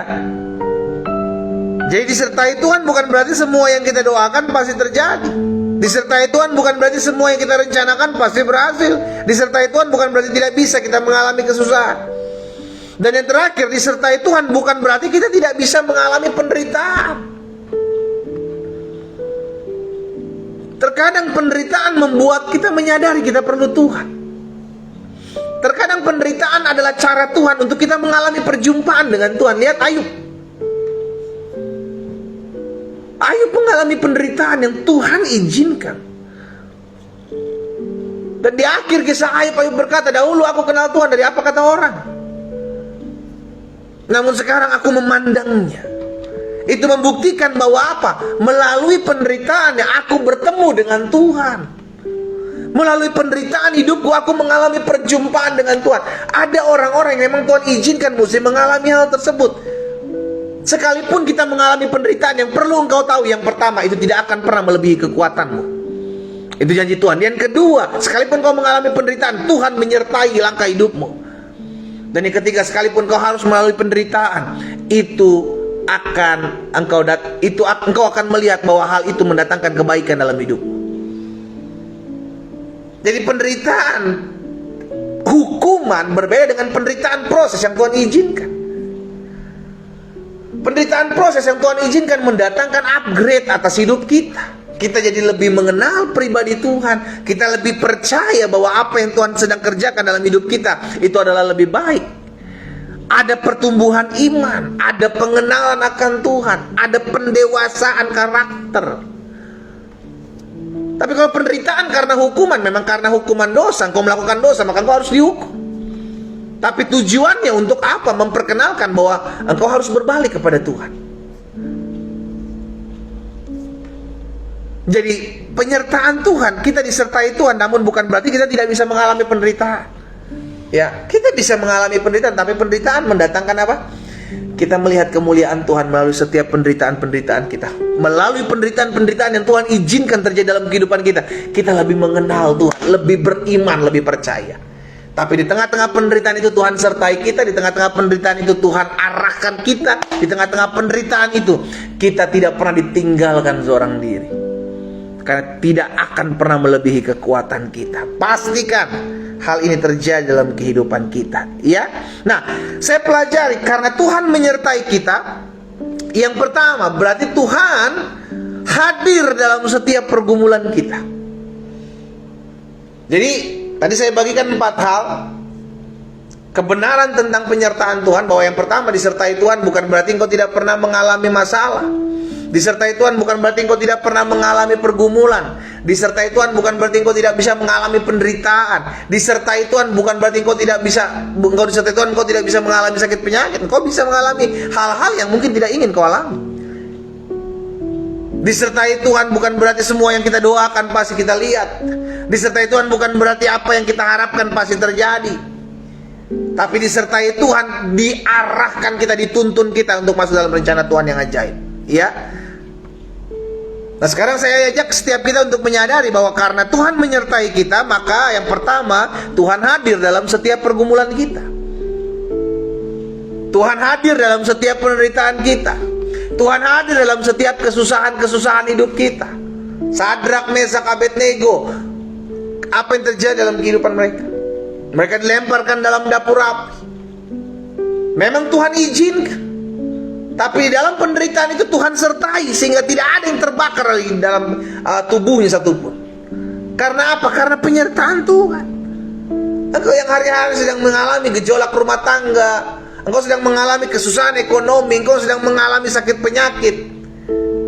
Speaker 1: Jadi disertai Tuhan bukan berarti semua yang kita doakan pasti terjadi. Disertai Tuhan bukan berarti semua yang kita rencanakan pasti berhasil. Disertai Tuhan bukan berarti tidak bisa kita mengalami kesusahan. Dan yang terakhir, disertai Tuhan bukan berarti kita tidak bisa mengalami penderitaan. Terkadang penderitaan membuat kita menyadari kita perlu Tuhan. Terkadang penderitaan adalah cara Tuhan untuk kita mengalami perjumpaan dengan Tuhan. Lihat Ayub. Ayub mengalami penderitaan yang Tuhan izinkan. Dan di akhir kisah Ayub, Ayub berkata, dahulu aku kenal Tuhan dari apa kata orang, namun sekarang aku memandangnya. Itu membuktikan bahwa apa? Melalui penderitaan yang aku bertemu dengan Tuhan. Melalui penderitaan hidupku aku mengalami perjumpaan dengan Tuhan. Ada orang-orang yang memang Tuhan izinkan mesti mengalami hal tersebut. Sekalipun kita mengalami penderitaan, yang perlu engkau tahu, yang pertama, itu tidak akan pernah melebihi kekuatanmu. Itu janji Tuhan. Yang kedua, sekalipun kau mengalami penderitaan, Tuhan menyertai langkah hidupmu. Dan yang ketiga, sekalipun kau harus melalui penderitaan, engkau akan melihat bahwa hal itu mendatangkan kebaikan dalam hidupmu. Jadi penderitaan hukuman berbeda dengan penderitaan proses yang Tuhan izinkan. Penderitaan proses yang Tuhan izinkan mendatangkan upgrade atas hidup kita. Kita jadi lebih mengenal pribadi Tuhan. Kita lebih percaya bahwa apa yang Tuhan sedang kerjakan dalam hidup kita itu adalah lebih baik. Ada pertumbuhan iman, ada pengenalan akan Tuhan, ada pendewasaan karakter. Tapi kalau penderitaan karena hukuman, memang karena hukuman dosa, engkau melakukan dosa, maka engkau harus dihukum. Tapi tujuannya untuk apa? Memperkenalkan bahwa engkau harus berbalik kepada Tuhan. Jadi penyertaan Tuhan, kita disertai Tuhan, namun bukan berarti kita tidak bisa mengalami penderitaan. Ya, kita bisa mengalami penderitaan, tapi penderitaan mendatangkan apa? Kita melihat kemuliaan Tuhan melalui setiap penderitaan-penderitaan kita. Melalui penderitaan-penderitaan yang Tuhan izinkan terjadi dalam kehidupan kita, kita lebih mengenal Tuhan, lebih beriman, lebih percaya. Tapi di tengah-tengah penderitaan itu Tuhan sertai kita, di tengah-tengah penderitaan itu Tuhan arahkan kita, di tengah-tengah penderitaan itu kita tidak pernah ditinggalkan seorang diri. Karena tidak akan pernah melebihi kekuatan kita. Pastikan hal ini terjadi dalam kehidupan kita, ya. Nah, saya pelajari karena Tuhan menyertai kita. Yang pertama, berarti Tuhan hadir dalam setiap pergumulan kita. Jadi, tadi saya bagikan 4 hal kebenaran tentang penyertaan Tuhan. Bahwa yang pertama, disertai Tuhan bukan berarti engkau tidak pernah mengalami masalah. Disertai Tuhan bukan berarti engkau tidak pernah mengalami pergumulan. Disertai Tuhan bukan berarti engkau tidak bisa mengalami penderitaan. Disertai Tuhan bukan berarti engkau disertai Tuhan engkau tidak bisa mengalami sakit penyakit. Engkau bisa mengalami hal-hal yang mungkin tidak ingin kau alami. Disertai Tuhan bukan berarti semua yang kita doakan pasti kita lihat. Disertai Tuhan bukan berarti apa yang kita harapkan pasti terjadi. Tapi disertai Tuhan diarahkan kita, dituntun kita untuk masuk dalam rencana Tuhan yang ajaib, ya. Nah, sekarang saya ajak setiap kita untuk menyadari bahwa karena Tuhan menyertai kita, maka yang pertama, Tuhan hadir dalam setiap pergumulan kita. Tuhan hadir dalam setiap penderitaan kita. Tuhan hadir dalam setiap kesusahan-kesusahan hidup kita. Sadrak, Mesak, Abednego, apa yang terjadi dalam kehidupan mereka? Mereka dilemparkan dalam dapur api. Memang Tuhan izinkan. Tapi di dalam penderitaan itu Tuhan sertai sehingga tidak ada yang terbakar di dalam tubuhnya satupun. Karena apa? Karena penyertaan Tuhan. Engkau yang hari-hari sedang mengalami gejolak rumah tangga, engkau sedang mengalami kesusahan ekonomi, engkau sedang mengalami sakit penyakit,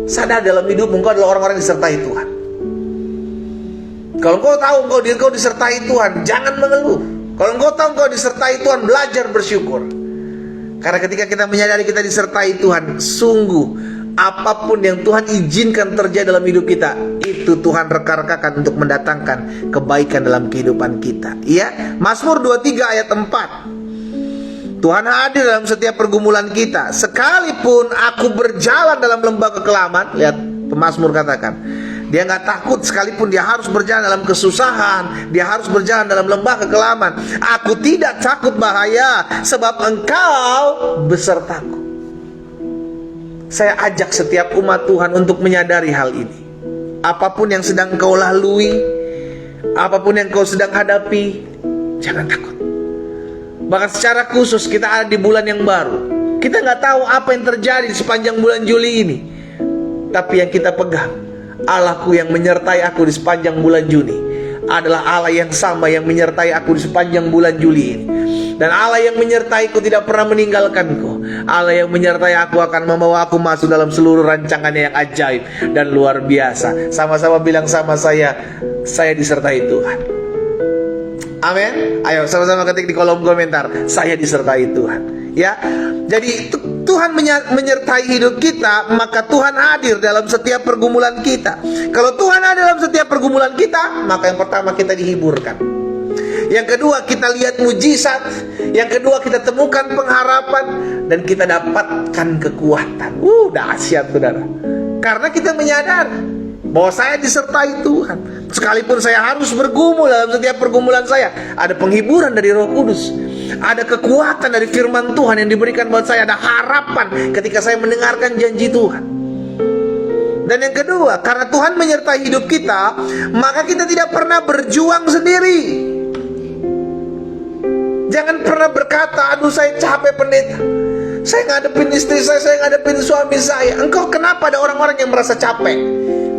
Speaker 1: sadar dalam hidupmu engkau adalah orang-orang yang disertai Tuhan. Kalau engkau tahu engkau disertai Tuhan, jangan mengeluh. Kalau engkau tahu engkau disertai Tuhan, belajar bersyukur. Karena ketika kita menyadari kita disertai Tuhan, sungguh apapun yang Tuhan izinkan terjadi dalam hidup kita, itu Tuhan reka-rekakan untuk mendatangkan kebaikan dalam kehidupan kita. Iya, Mazmur 23 ayat 4. Tuhan hadir dalam setiap pergumulan kita. Sekalipun aku berjalan dalam lembah kekelaman, lihat pemazmur katakan, dia nggak takut sekalipun dia harus berjalan dalam kesusahan, dia harus berjalan dalam lembah kekelaman. Aku tidak takut bahaya, sebab Engkau besertaku. Saya ajak setiap umat Tuhan untuk menyadari hal ini. Apapun yang sedang kau lalui, apapun yang kau sedang hadapi, jangan takut. Bahkan secara khusus kita ada di bulan yang baru. Kita nggak tahu apa yang terjadi di sepanjang bulan Juli ini. Tapi yang kita pegang Allahku yang menyertai aku di sepanjang bulan Juni adalah Allah yang sama yang menyertai aku di sepanjang bulan Juli ini. Dan Allah yang menyertaiku tidak pernah meninggalkanku. Allah yang menyertai aku akan membawa aku masuk dalam seluruh rancangannya yang ajaib dan luar biasa. Sama-sama bilang sama saya disertai Tuhan. Amin. Ayo sama-sama ketik di kolom komentar, saya disertai Tuhan. Ya, jadi Tuhan menyertai hidup kita, maka Tuhan hadir dalam setiap pergumulan kita. Kalau Tuhan ada dalam setiap pergumulan kita, maka yang pertama kita dihiburkan. Yang kedua kita lihat mujizat. Yang kedua kita temukan pengharapan. Dan kita dapatkan kekuatan. Dahsyat saudara. Karena kita menyadari bahwa saya disertai Tuhan. Sekalipun saya harus bergumul, dalam setiap pergumulan saya ada penghiburan dari Roh Kudus. Ada kekuatan dari firman Tuhan yang diberikan buat saya. Ada harapan ketika saya mendengarkan janji Tuhan. Dan yang kedua, karena Tuhan menyertai hidup kita, maka kita tidak pernah berjuang sendiri. Jangan pernah berkata, aduh saya capek pendeta, saya ngadepin istri saya ngadepin suami saya. Engkau kenapa ada orang-orang yang merasa capek?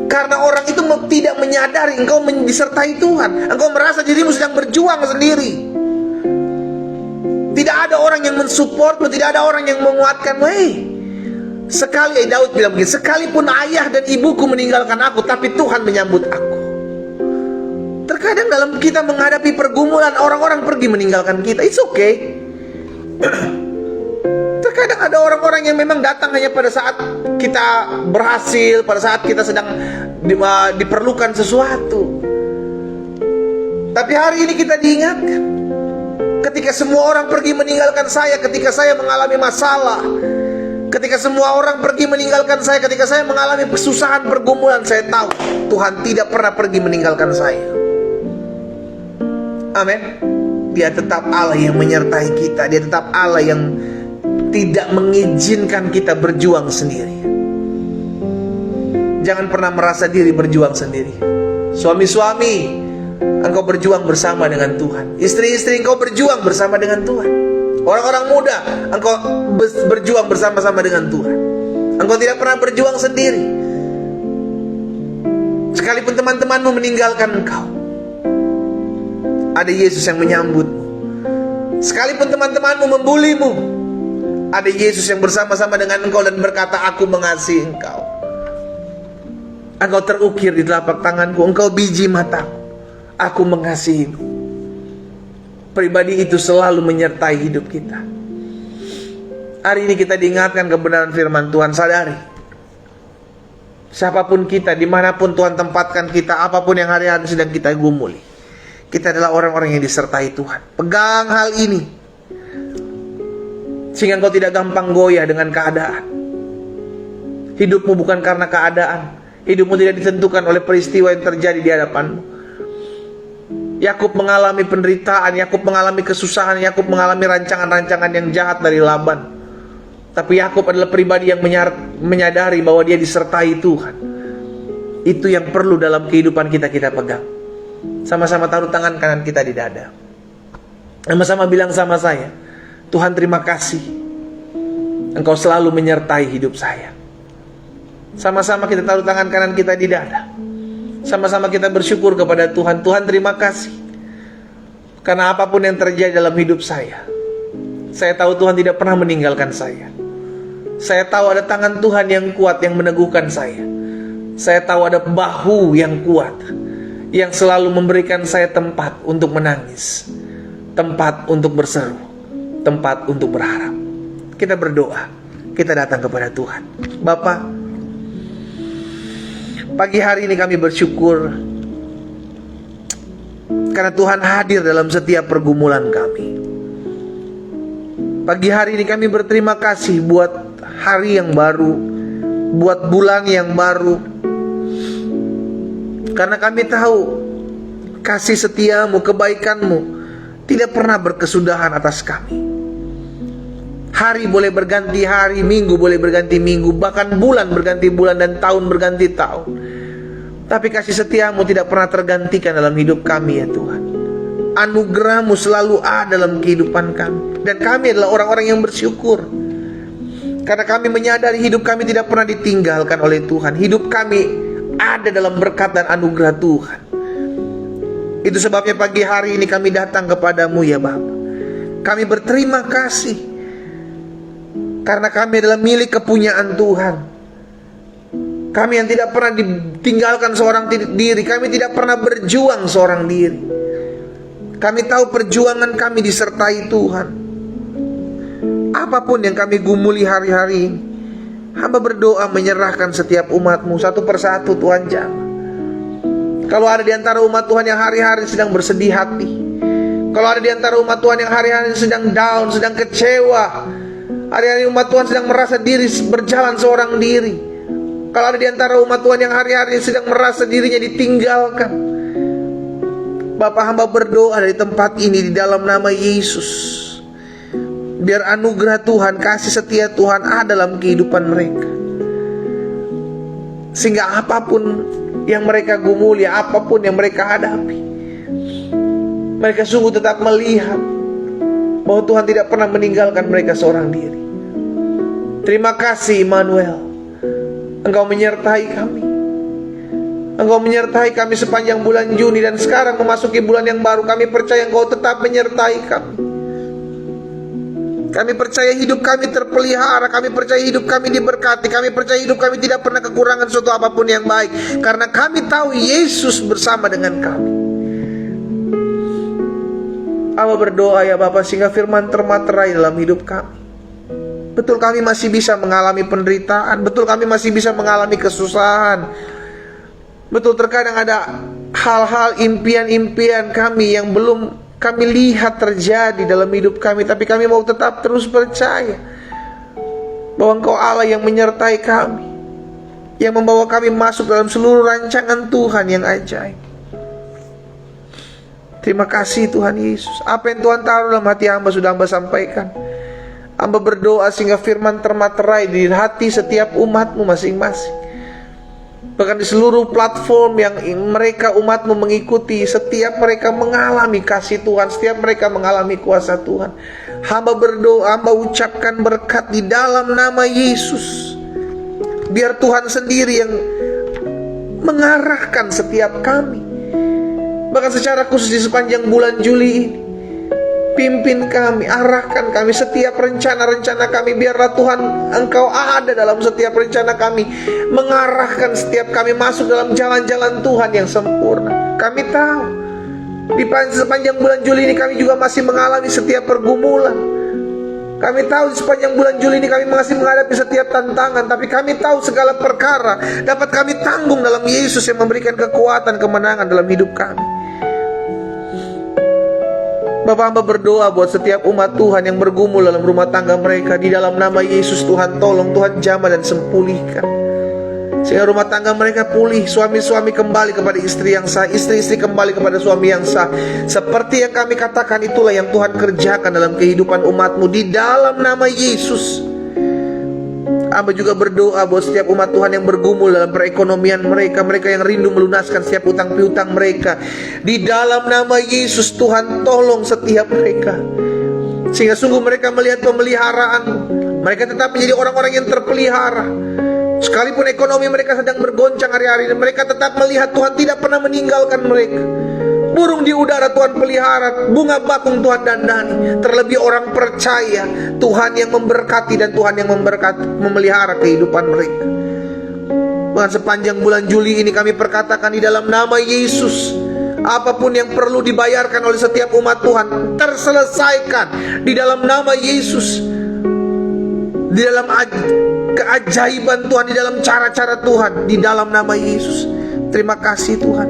Speaker 1: Karena orang itu tidak menyadari engkau disertai Tuhan. Engkau merasa dirimu sedang berjuang sendiri. Tidak ada orang yang mensupportmu, tidak ada orang yang menguatkanmu. Daud bilang begini, sekalipun ayah dan ibuku meninggalkan aku, tapi Tuhan menyambut aku. Terkadang dalam kita menghadapi pergumulan, orang-orang pergi meninggalkan kita. It's okay. Terkadang ada orang-orang yang memang datang hanya pada saat kita berhasil, pada saat kita sedang diperlukan sesuatu. Tapi hari ini kita diingatkan, ketika semua orang pergi meninggalkan saya, ketika saya mengalami masalah, ketika semua orang pergi meninggalkan saya, ketika saya mengalami kesusahan, pergumulan, saya tahu Tuhan tidak pernah pergi meninggalkan saya. Amin. Dia tetap Allah yang menyertai kita. Dia tetap Allah yang tidak mengizinkan kita berjuang sendiri. Jangan pernah merasa diri berjuang sendiri. Suami-suami, engkau berjuang bersama dengan Tuhan. Istri-istri, engkau berjuang bersama dengan Tuhan. Orang-orang muda, engkau berjuang bersama-sama dengan Tuhan. Engkau tidak pernah berjuang sendiri. Sekalipun teman-temanmu meninggalkan engkau, ada Yesus yang menyambutmu. Sekalipun teman-temanmu membulimu, ada Yesus yang bersama-sama dengan engkau dan berkata, aku mengasihi engkau. Engkau terukir di telapak tanganku, engkau biji mataku, aku mengasihimu. Pribadi itu selalu menyertai hidup kita. Hari ini kita diingatkan kebenaran firman Tuhan. Sadari, siapapun kita, dimanapun Tuhan tempatkan kita, apapun yang hari-hari sedang kita gumuli, kita adalah orang-orang yang disertai Tuhan. Pegang hal ini, sehingga engkau tidak gampang goyah dengan keadaan. Hidupmu bukan karena keadaan. Hidupmu tidak ditentukan oleh peristiwa yang terjadi di hadapanmu. Yakub mengalami penderitaan, Yakub mengalami kesusahan, Yakub mengalami rancangan-rancangan yang jahat dari Laban. Tapi Yakub adalah pribadi yang menyadari bahwa dia disertai Tuhan. Itu yang perlu dalam kehidupan kita pegang. Sama-sama taruh tangan kanan kita di dada. Sama-sama bilang sama saya, Tuhan terima kasih, Engkau selalu menyertai hidup saya. Sama-sama kita taruh tangan kanan kita di dada. Sama-sama kita bersyukur kepada Tuhan. Tuhan terima kasih, karena apapun yang terjadi dalam hidup saya tahu Tuhan tidak pernah meninggalkan saya. Saya tahu ada tangan Tuhan yang kuat yang meneguhkan saya. Saya tahu ada bahu yang kuat yang selalu memberikan saya tempat untuk menangis, tempat untuk berseru, tempat untuk berharap. Kita berdoa, kita datang kepada Tuhan. Bapa, pagi hari ini kami bersyukur karena Tuhan hadir dalam setiap pergumulan kami. Pagi hari ini kami berterima kasih buat hari yang baru, buat bulan yang baru, karena kami tahu kasih setiamu, kebaikanmu tidak pernah berkesudahan atas kami. Hari boleh berganti hari, minggu boleh berganti minggu, bahkan bulan berganti bulan dan tahun berganti tahun, tapi kasih setiamu tidak pernah tergantikan dalam hidup kami ya Tuhan. Anugerahmu selalu ada dalam kehidupan kami, dan kami adalah orang-orang yang bersyukur karena kami menyadari hidup kami tidak pernah ditinggalkan oleh Tuhan. Hidup kami ada dalam berkat dan anugerah Tuhan. Itu sebabnya pagi hari ini kami datang kepadamu ya Bapa. Kami berterima kasih karena kami adalah milik kepunyaan Tuhan. Kami yang tidak pernah ditinggalkan seorang diri. Kami tidak pernah berjuang seorang diri. Kami tahu perjuangan kami disertai Tuhan. Apapun yang kami gumuli hari-hari ini, hamba berdoa menyerahkan setiap umat-Mu satu persatu. Tuhan jamah. Kalau ada di antara umat Tuhan yang hari-hari sedang bersedih hati, kalau ada di antara umat Tuhan yang hari-hari sedang down, sedang kecewa, hari-hari umat Tuhan sedang merasa diri berjalan seorang diri, kalau ada di antara umat Tuhan yang hari-hari sedang merasa dirinya ditinggalkan, Bapa, hamba berdoa dari tempat ini di dalam nama Yesus, biar anugerah Tuhan, kasih setia Tuhan ada dalam kehidupan mereka, sehingga apapun yang mereka gumuli, apapun yang mereka hadapi, mereka sungguh tetap melihat bahwa Tuhan tidak pernah meninggalkan mereka seorang diri. Terima kasih Immanuel, Engkau menyertai kami. Engkau menyertai kami sepanjang bulan Juni, dan sekarang memasuki bulan yang baru. Kami percaya Engkau tetap menyertai kami. Kami percaya hidup kami terpelihara. Kami percaya hidup kami diberkati. Kami percaya hidup kami tidak pernah kekurangan suatu apapun yang baik, karena kami tahu Yesus bersama dengan kami. Amba berdoa ya Bapa, sehingga firman termaterai dalam hidup kami. Betul kami masih bisa mengalami penderitaan. Betul kami masih bisa mengalami kesusahan. Betul terkadang ada hal-hal impian-impian kami yang belum kami lihat terjadi dalam hidup kami, tapi kami mau tetap terus percaya bahwa Engkau Allah yang menyertai kami, yang membawa kami masuk dalam seluruh rancangan Tuhan yang ajaib. Terima kasih Tuhan Yesus. Apa yang Tuhan taruh dalam hati hamba sudah hamba sampaikan. Hamba berdoa sehingga firman termaterai di hati setiap umat-Mu masing-masing. Bahkan di seluruh platform yang mereka umat-Mu mengikuti, setiap mereka mengalami kasih Tuhan, setiap mereka mengalami kuasa Tuhan. Hamba berdoa, hamba ucapkan berkat di dalam nama Yesus. Biar Tuhan sendiri yang mengarahkan setiap kami. Bahkan secara khusus di sepanjang bulan Juli ini, pimpin kami, arahkan kami setiap rencana-rencana kami. Biarlah Tuhan Engkau ada dalam setiap rencana kami, mengarahkan setiap kami masuk dalam jalan-jalan Tuhan yang sempurna. Kami tahu di sepanjang bulan Juli ini kami juga masih mengalami setiap pergumulan. Kami tahu di sepanjang bulan Juli ini kami masih menghadapi setiap tantangan, tapi kami tahu segala perkara dapat kami tanggung dalam Yesus yang memberikan kekuatan, kemenangan dalam hidup kami. Bapak, hamba berdoa buat setiap umat Tuhan yang bergumul dalam rumah tangga mereka. Di dalam nama Yesus, Tuhan tolong, Tuhan jamah dan sempulihkan, sehingga rumah tangga mereka pulih. Suami-suami kembali kepada istri yang sah, istri-istri kembali kepada suami yang sah. Seperti yang kami katakan, itulah yang Tuhan kerjakan dalam kehidupan umat-Mu. Di dalam nama Yesus, hamba juga berdoa buat setiap umat Tuhan yang bergumul dalam perekonomian mereka, mereka yang rindu melunaskan setiap utang piutang mereka. Di dalam nama Yesus, Tuhan tolong setiap mereka, sehingga sungguh mereka melihat pemeliharaan. Mereka tetap menjadi orang-orang yang terpelihara. Sekalipun ekonomi mereka sedang bergoncang hari-hari ini, mereka tetap melihat Tuhan tidak pernah meninggalkan mereka. Burung di udara Tuhan pelihara, bunga bakung Tuhan dandani. Terlebih orang percaya Tuhan yang memberkati dan Tuhan yang memelihara kehidupan mereka. Bahkan sepanjang bulan Juli ini kami perkatakan di dalam nama Yesus, apapun yang perlu dibayarkan oleh setiap umat Tuhan terselesaikan di dalam nama Yesus. Di dalam keajaiban Tuhan, di dalam cara-cara Tuhan, di dalam nama Yesus. Terima kasih Tuhan.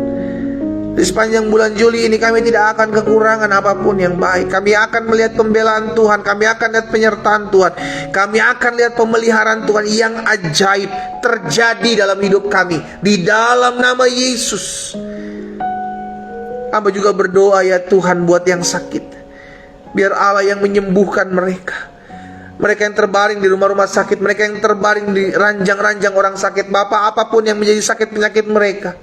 Speaker 1: Di sepanjang bulan Juli ini kami tidak akan kekurangan apapun yang baik. Kami akan melihat pembelaan Tuhan, kami akan lihat penyertaan Tuhan, kami akan lihat pemeliharaan Tuhan yang ajaib terjadi dalam hidup kami. Di dalam nama Yesus. Hamba juga berdoa ya Tuhan buat yang sakit, biar Allah yang menyembuhkan mereka. Mereka yang terbaring di rumah-rumah sakit, mereka yang terbaring di ranjang-ranjang orang sakit. Bapak, apapun yang menjadi sakit penyakit mereka.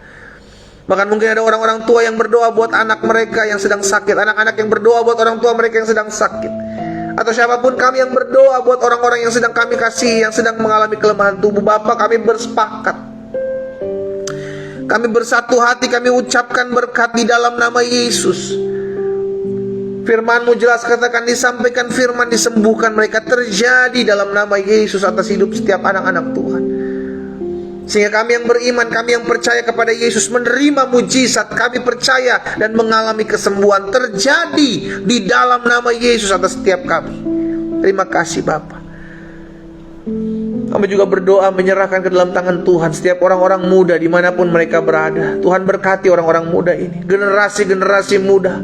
Speaker 1: Bahkan mungkin ada orang-orang tua yang berdoa buat anak mereka yang sedang sakit, anak-anak yang berdoa buat orang tua mereka yang sedang sakit, atau siapapun kami yang berdoa buat orang-orang yang sedang kami kasih, yang sedang mengalami kelemahan tubuh. Bapak, kami bersepakat Kami bersatu hati, kami ucapkan berkat di dalam nama Yesus. Firman-Mu jelas katakan, disampaikan firman, disembuhkan mereka, terjadi dalam nama Yesus atas hidup setiap anak-anak Tuhan. Sehingga kami yang beriman, kami yang percaya kepada Yesus menerima mujizat, kami percaya dan mengalami kesembuhan terjadi di dalam nama Yesus atas setiap kami. Terima kasih Bapa. Kami juga berdoa menyerahkan ke dalam tangan Tuhan setiap orang-orang muda dimanapun mereka berada. Tuhan berkati orang-orang muda ini, generasi-generasi muda.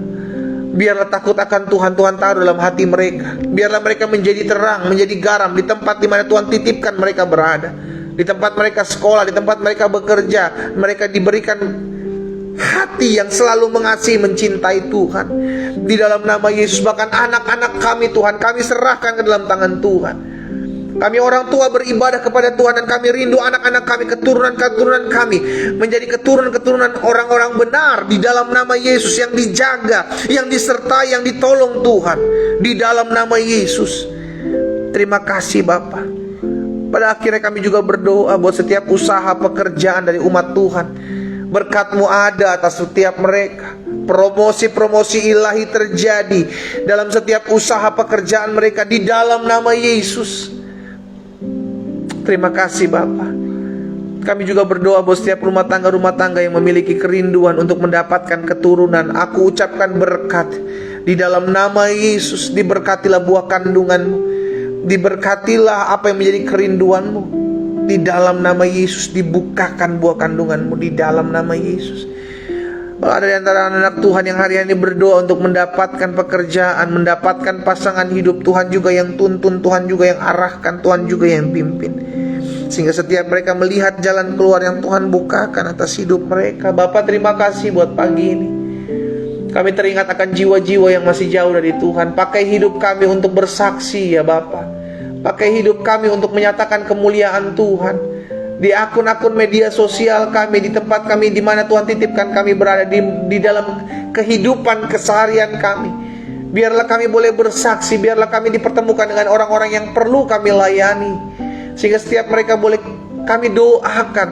Speaker 1: Biarlah takut akan Tuhan, Tuhan taruh dalam hati mereka. Biarlah mereka menjadi terang, menjadi garam di tempat di mana Tuhan titipkan mereka berada. Di tempat mereka sekolah, di tempat mereka bekerja, mereka diberikan hati yang selalu mengasihi, mencintai Tuhan. Di dalam nama Yesus, bahkan anak-anak kami Tuhan, kami serahkan ke dalam tangan Tuhan. Kami orang tua beribadah kepada Tuhan, dan kami rindu anak-anak kami, keturunan-keturunan kami menjadi keturunan-keturunan orang-orang benar di dalam nama Yesus, yang dijaga, yang disertai, yang ditolong Tuhan di dalam nama Yesus. Terima kasih Bapa. Pada akhirnya kami juga berdoa buat setiap usaha pekerjaan dari umat Tuhan. Berkat-Mu ada atas setiap mereka. Promosi-promosi ilahi terjadi dalam setiap usaha pekerjaan mereka di dalam nama Yesus. Terima kasih Bapa. Kami juga berdoa buat setiap rumah tangga yang memiliki kerinduan untuk mendapatkan keturunan. Aku ucapkan berkat di dalam nama Yesus. Diberkatilah buah kandunganmu, diberkatilah apa yang menjadi kerinduanmu di dalam nama Yesus. Dibukakan buah kandunganmu di dalam nama Yesus. Kalau ada di antara anak Tuhan yang hari ini berdoa untuk mendapatkan pekerjaan, mendapatkan pasangan hidup, Tuhan juga yang tuntun, Tuhan juga yang arahkan, Tuhan juga yang pimpin. Sehingga setiap mereka melihat jalan keluar yang Tuhan bukakan atas hidup mereka. Bapak, terima kasih buat pagi ini. Kami teringat akan jiwa-jiwa yang masih jauh dari Tuhan. Pakai hidup kami untuk bersaksi ya Bapak. Pakai hidup kami untuk menyatakan kemuliaan Tuhan di akun-akun media sosial kami, di tempat kami di mana Tuhan titipkan kami berada, di dalam kehidupan keseharian kami. Biarlah kami boleh bersaksi, biarlah kami dipertemukan dengan orang-orang yang perlu kami layani. Sehingga setiap mereka boleh kami doakan,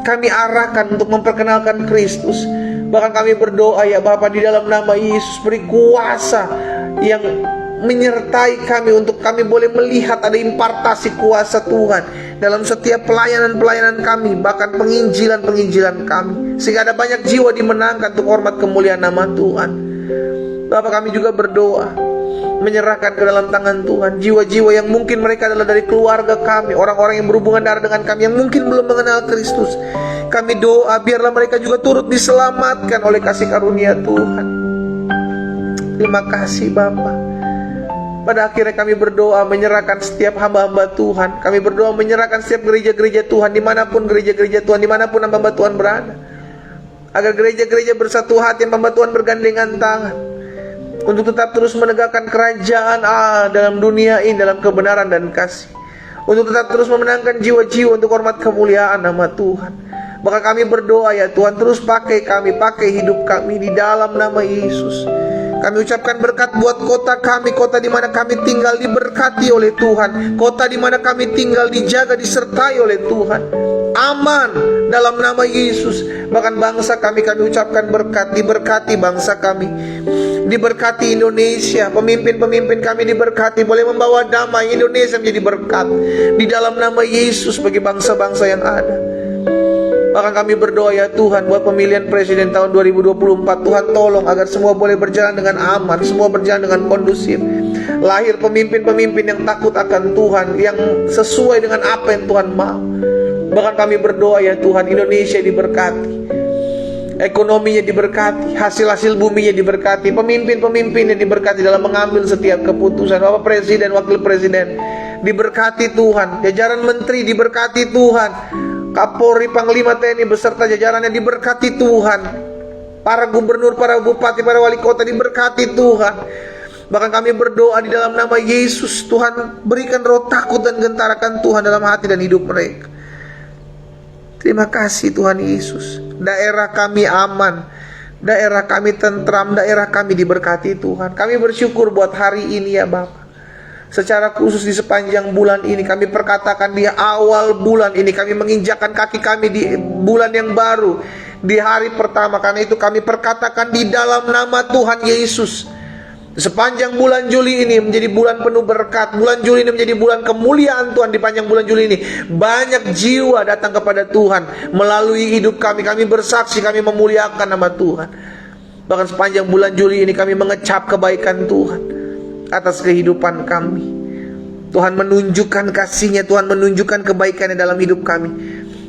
Speaker 1: kami arahkan untuk memperkenalkan Kristus. Bahkan kami berdoa ya Bapa, di dalam nama Yesus beri kuasa yang menyertai kami untuk kami boleh melihat ada impartasi kuasa Tuhan dalam setiap pelayanan-pelayanan kami, bahkan penginjilan-penginjilan kami, sehingga ada banyak jiwa dimenangkan untuk hormat kemuliaan nama Tuhan. Bapak, kami juga berdoa menyerahkan ke dalam tangan Tuhan jiwa-jiwa yang mungkin mereka adalah dari keluarga kami, orang-orang yang berhubungan darah dengan kami yang mungkin belum mengenal Kristus. Kami doa biarlah mereka juga turut diselamatkan oleh kasih karunia Tuhan. Terima kasih Bapa. Pada akhirnya kami berdoa menyerahkan setiap hamba-hamba Tuhan. Kami berdoa menyerahkan setiap gereja-gereja Tuhan, dimanapun gereja-gereja Tuhan, dimanapun hamba Tuhan berada, agar gereja-gereja bersatu hati, hamba Tuhan bergandengan tangan untuk tetap terus menegakkan kerajaan dalam dunia ini, dalam kebenaran dan kasih, untuk tetap terus memenangkan jiwa-jiwa untuk hormat kemuliaan nama Tuhan. Maka kami berdoa ya Tuhan, terus pakai kami, pakai hidup kami di dalam nama Yesus. Kami ucapkan berkat buat kota kami, kota di mana kami tinggal diberkati oleh Tuhan, kota di mana kami tinggal dijaga, disertai oleh Tuhan. Aman dalam nama Yesus. Bahkan bangsa kami ucapkan berkat, diberkati bangsa kami, diberkati Indonesia, pemimpin-pemimpin kami diberkati, boleh membawa damai. Indonesia menjadi berkat di dalam nama Yesus bagi bangsa-bangsa yang ada. Bahkan kami berdoa ya Tuhan buat pemilihan presiden tahun 2024. Tuhan tolong agar semua boleh berjalan dengan aman, semua berjalan dengan kondusif. Lahir pemimpin-pemimpin yang takut akan Tuhan, yang sesuai dengan apa yang Tuhan mau. Bahkan kami berdoa ya Tuhan, Indonesia diberkati, ekonominya diberkati, hasil-hasil buminya diberkati, pemimpin-pemimpinnya diberkati dalam mengambil setiap keputusan. Bapak Presiden, Wakil Presiden diberkati Tuhan, jajaran menteri diberkati Tuhan, Kapolri, Panglima TNI beserta jajarannya diberkati Tuhan, para gubernur, para bupati, para wali kota diberkati Tuhan. Bahkan kami berdoa di dalam nama Yesus, Tuhan berikan roh takut dan gentarakan Tuhan dalam hati dan hidup mereka. Terima kasih Tuhan Yesus. Daerah kami aman, daerah kami tentram, daerah kami diberkati Tuhan. Kami bersyukur buat hari ini ya Bapak. Secara khusus di sepanjang bulan ini, kami perkatakan di awal bulan ini, kami menginjakkan kaki kami di bulan yang baru, di hari pertama. Karena itu kami perkatakan di dalam nama Tuhan Yesus, sepanjang bulan Juli ini menjadi bulan penuh berkat. Bulan Juli ini menjadi bulan kemuliaan Tuhan. Di panjang bulan Juli ini banyak jiwa datang kepada Tuhan melalui hidup kami. Kami bersaksi, kami memuliakan nama Tuhan. Bahkan sepanjang bulan Juli ini kami mengecap kebaikan Tuhan atas kehidupan kami. Tuhan menunjukkan kasih-Nya, Tuhan menunjukkan kebaikan-Nya dalam hidup kami.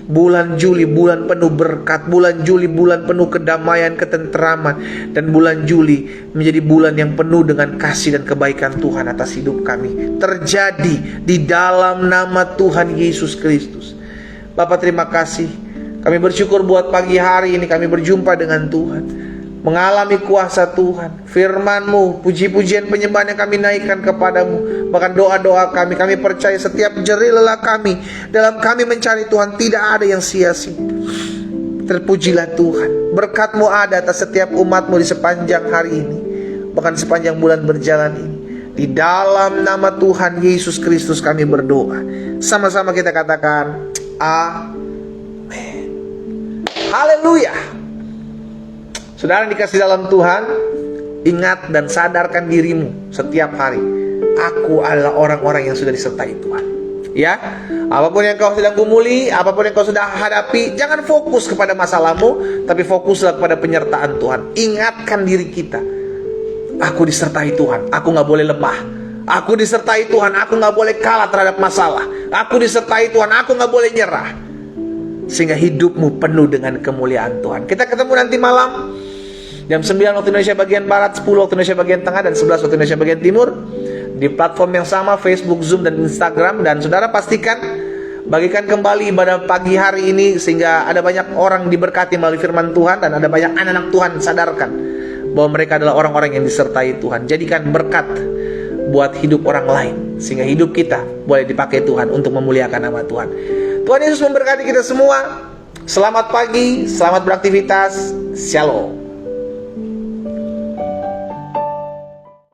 Speaker 1: Bulan Juli, bulan penuh berkat. Bulan Juli, bulan penuh kedamaian, ketenteraman. Dan bulan Juli menjadi bulan yang penuh dengan kasih dan kebaikan Tuhan atas hidup kami. Terjadi di dalam nama Tuhan Yesus Kristus. Bapak, terima kasih. Kami bersyukur buat pagi hari ini kami berjumpa dengan Tuhan, mengalami kuasa Tuhan, firman-Mu, puji-pujian penyembahan yang kami naikkan kepadamu. Bahkan doa-doa kami percaya setiap jerih lelah kami dalam kami mencari Tuhan tidak ada yang sia-sia. Terpujilah Tuhan, berkat-Mu ada atas setiap umat-Mu di sepanjang hari ini, bahkan sepanjang bulan berjalan ini. Di dalam nama Tuhan Yesus Kristus kami berdoa. Sama-sama kita katakan amin. Haleluya. Saudara dikasih dalam Tuhan, ingat dan sadarkan dirimu setiap hari, aku adalah orang-orang yang sudah disertai Tuhan. Ya, apapun yang kau sedang gumuli, apapun yang kau sudah hadapi, jangan fokus kepada masalahmu, tapi fokuslah kepada penyertaan Tuhan. Ingatkan diri kita, aku disertai Tuhan, aku gak boleh lemah. Aku disertai Tuhan, aku gak boleh kalah terhadap masalah. Aku disertai Tuhan, aku gak boleh nyerah. Sehingga hidupmu penuh dengan kemuliaan Tuhan. Kita ketemu nanti malam jam 9 waktu Indonesia bagian Barat, 10 waktu Indonesia bagian Tengah, dan 11 waktu Indonesia bagian Timur, di platform yang sama, Facebook, Zoom, dan Instagram. Dan saudara pastikan bagikan kembali ibadah pagi hari ini, sehingga ada banyak orang diberkati melalui firman Tuhan, dan ada banyak anak-anak Tuhan sadarkan bahwa mereka adalah orang-orang yang disertai Tuhan. Jadikan berkat buat hidup orang lain, sehingga hidup kita boleh dipakai Tuhan untuk memuliakan nama Tuhan. Tuhan Yesus memberkati kita semua. Selamat pagi, selamat beraktivitas. Shalom.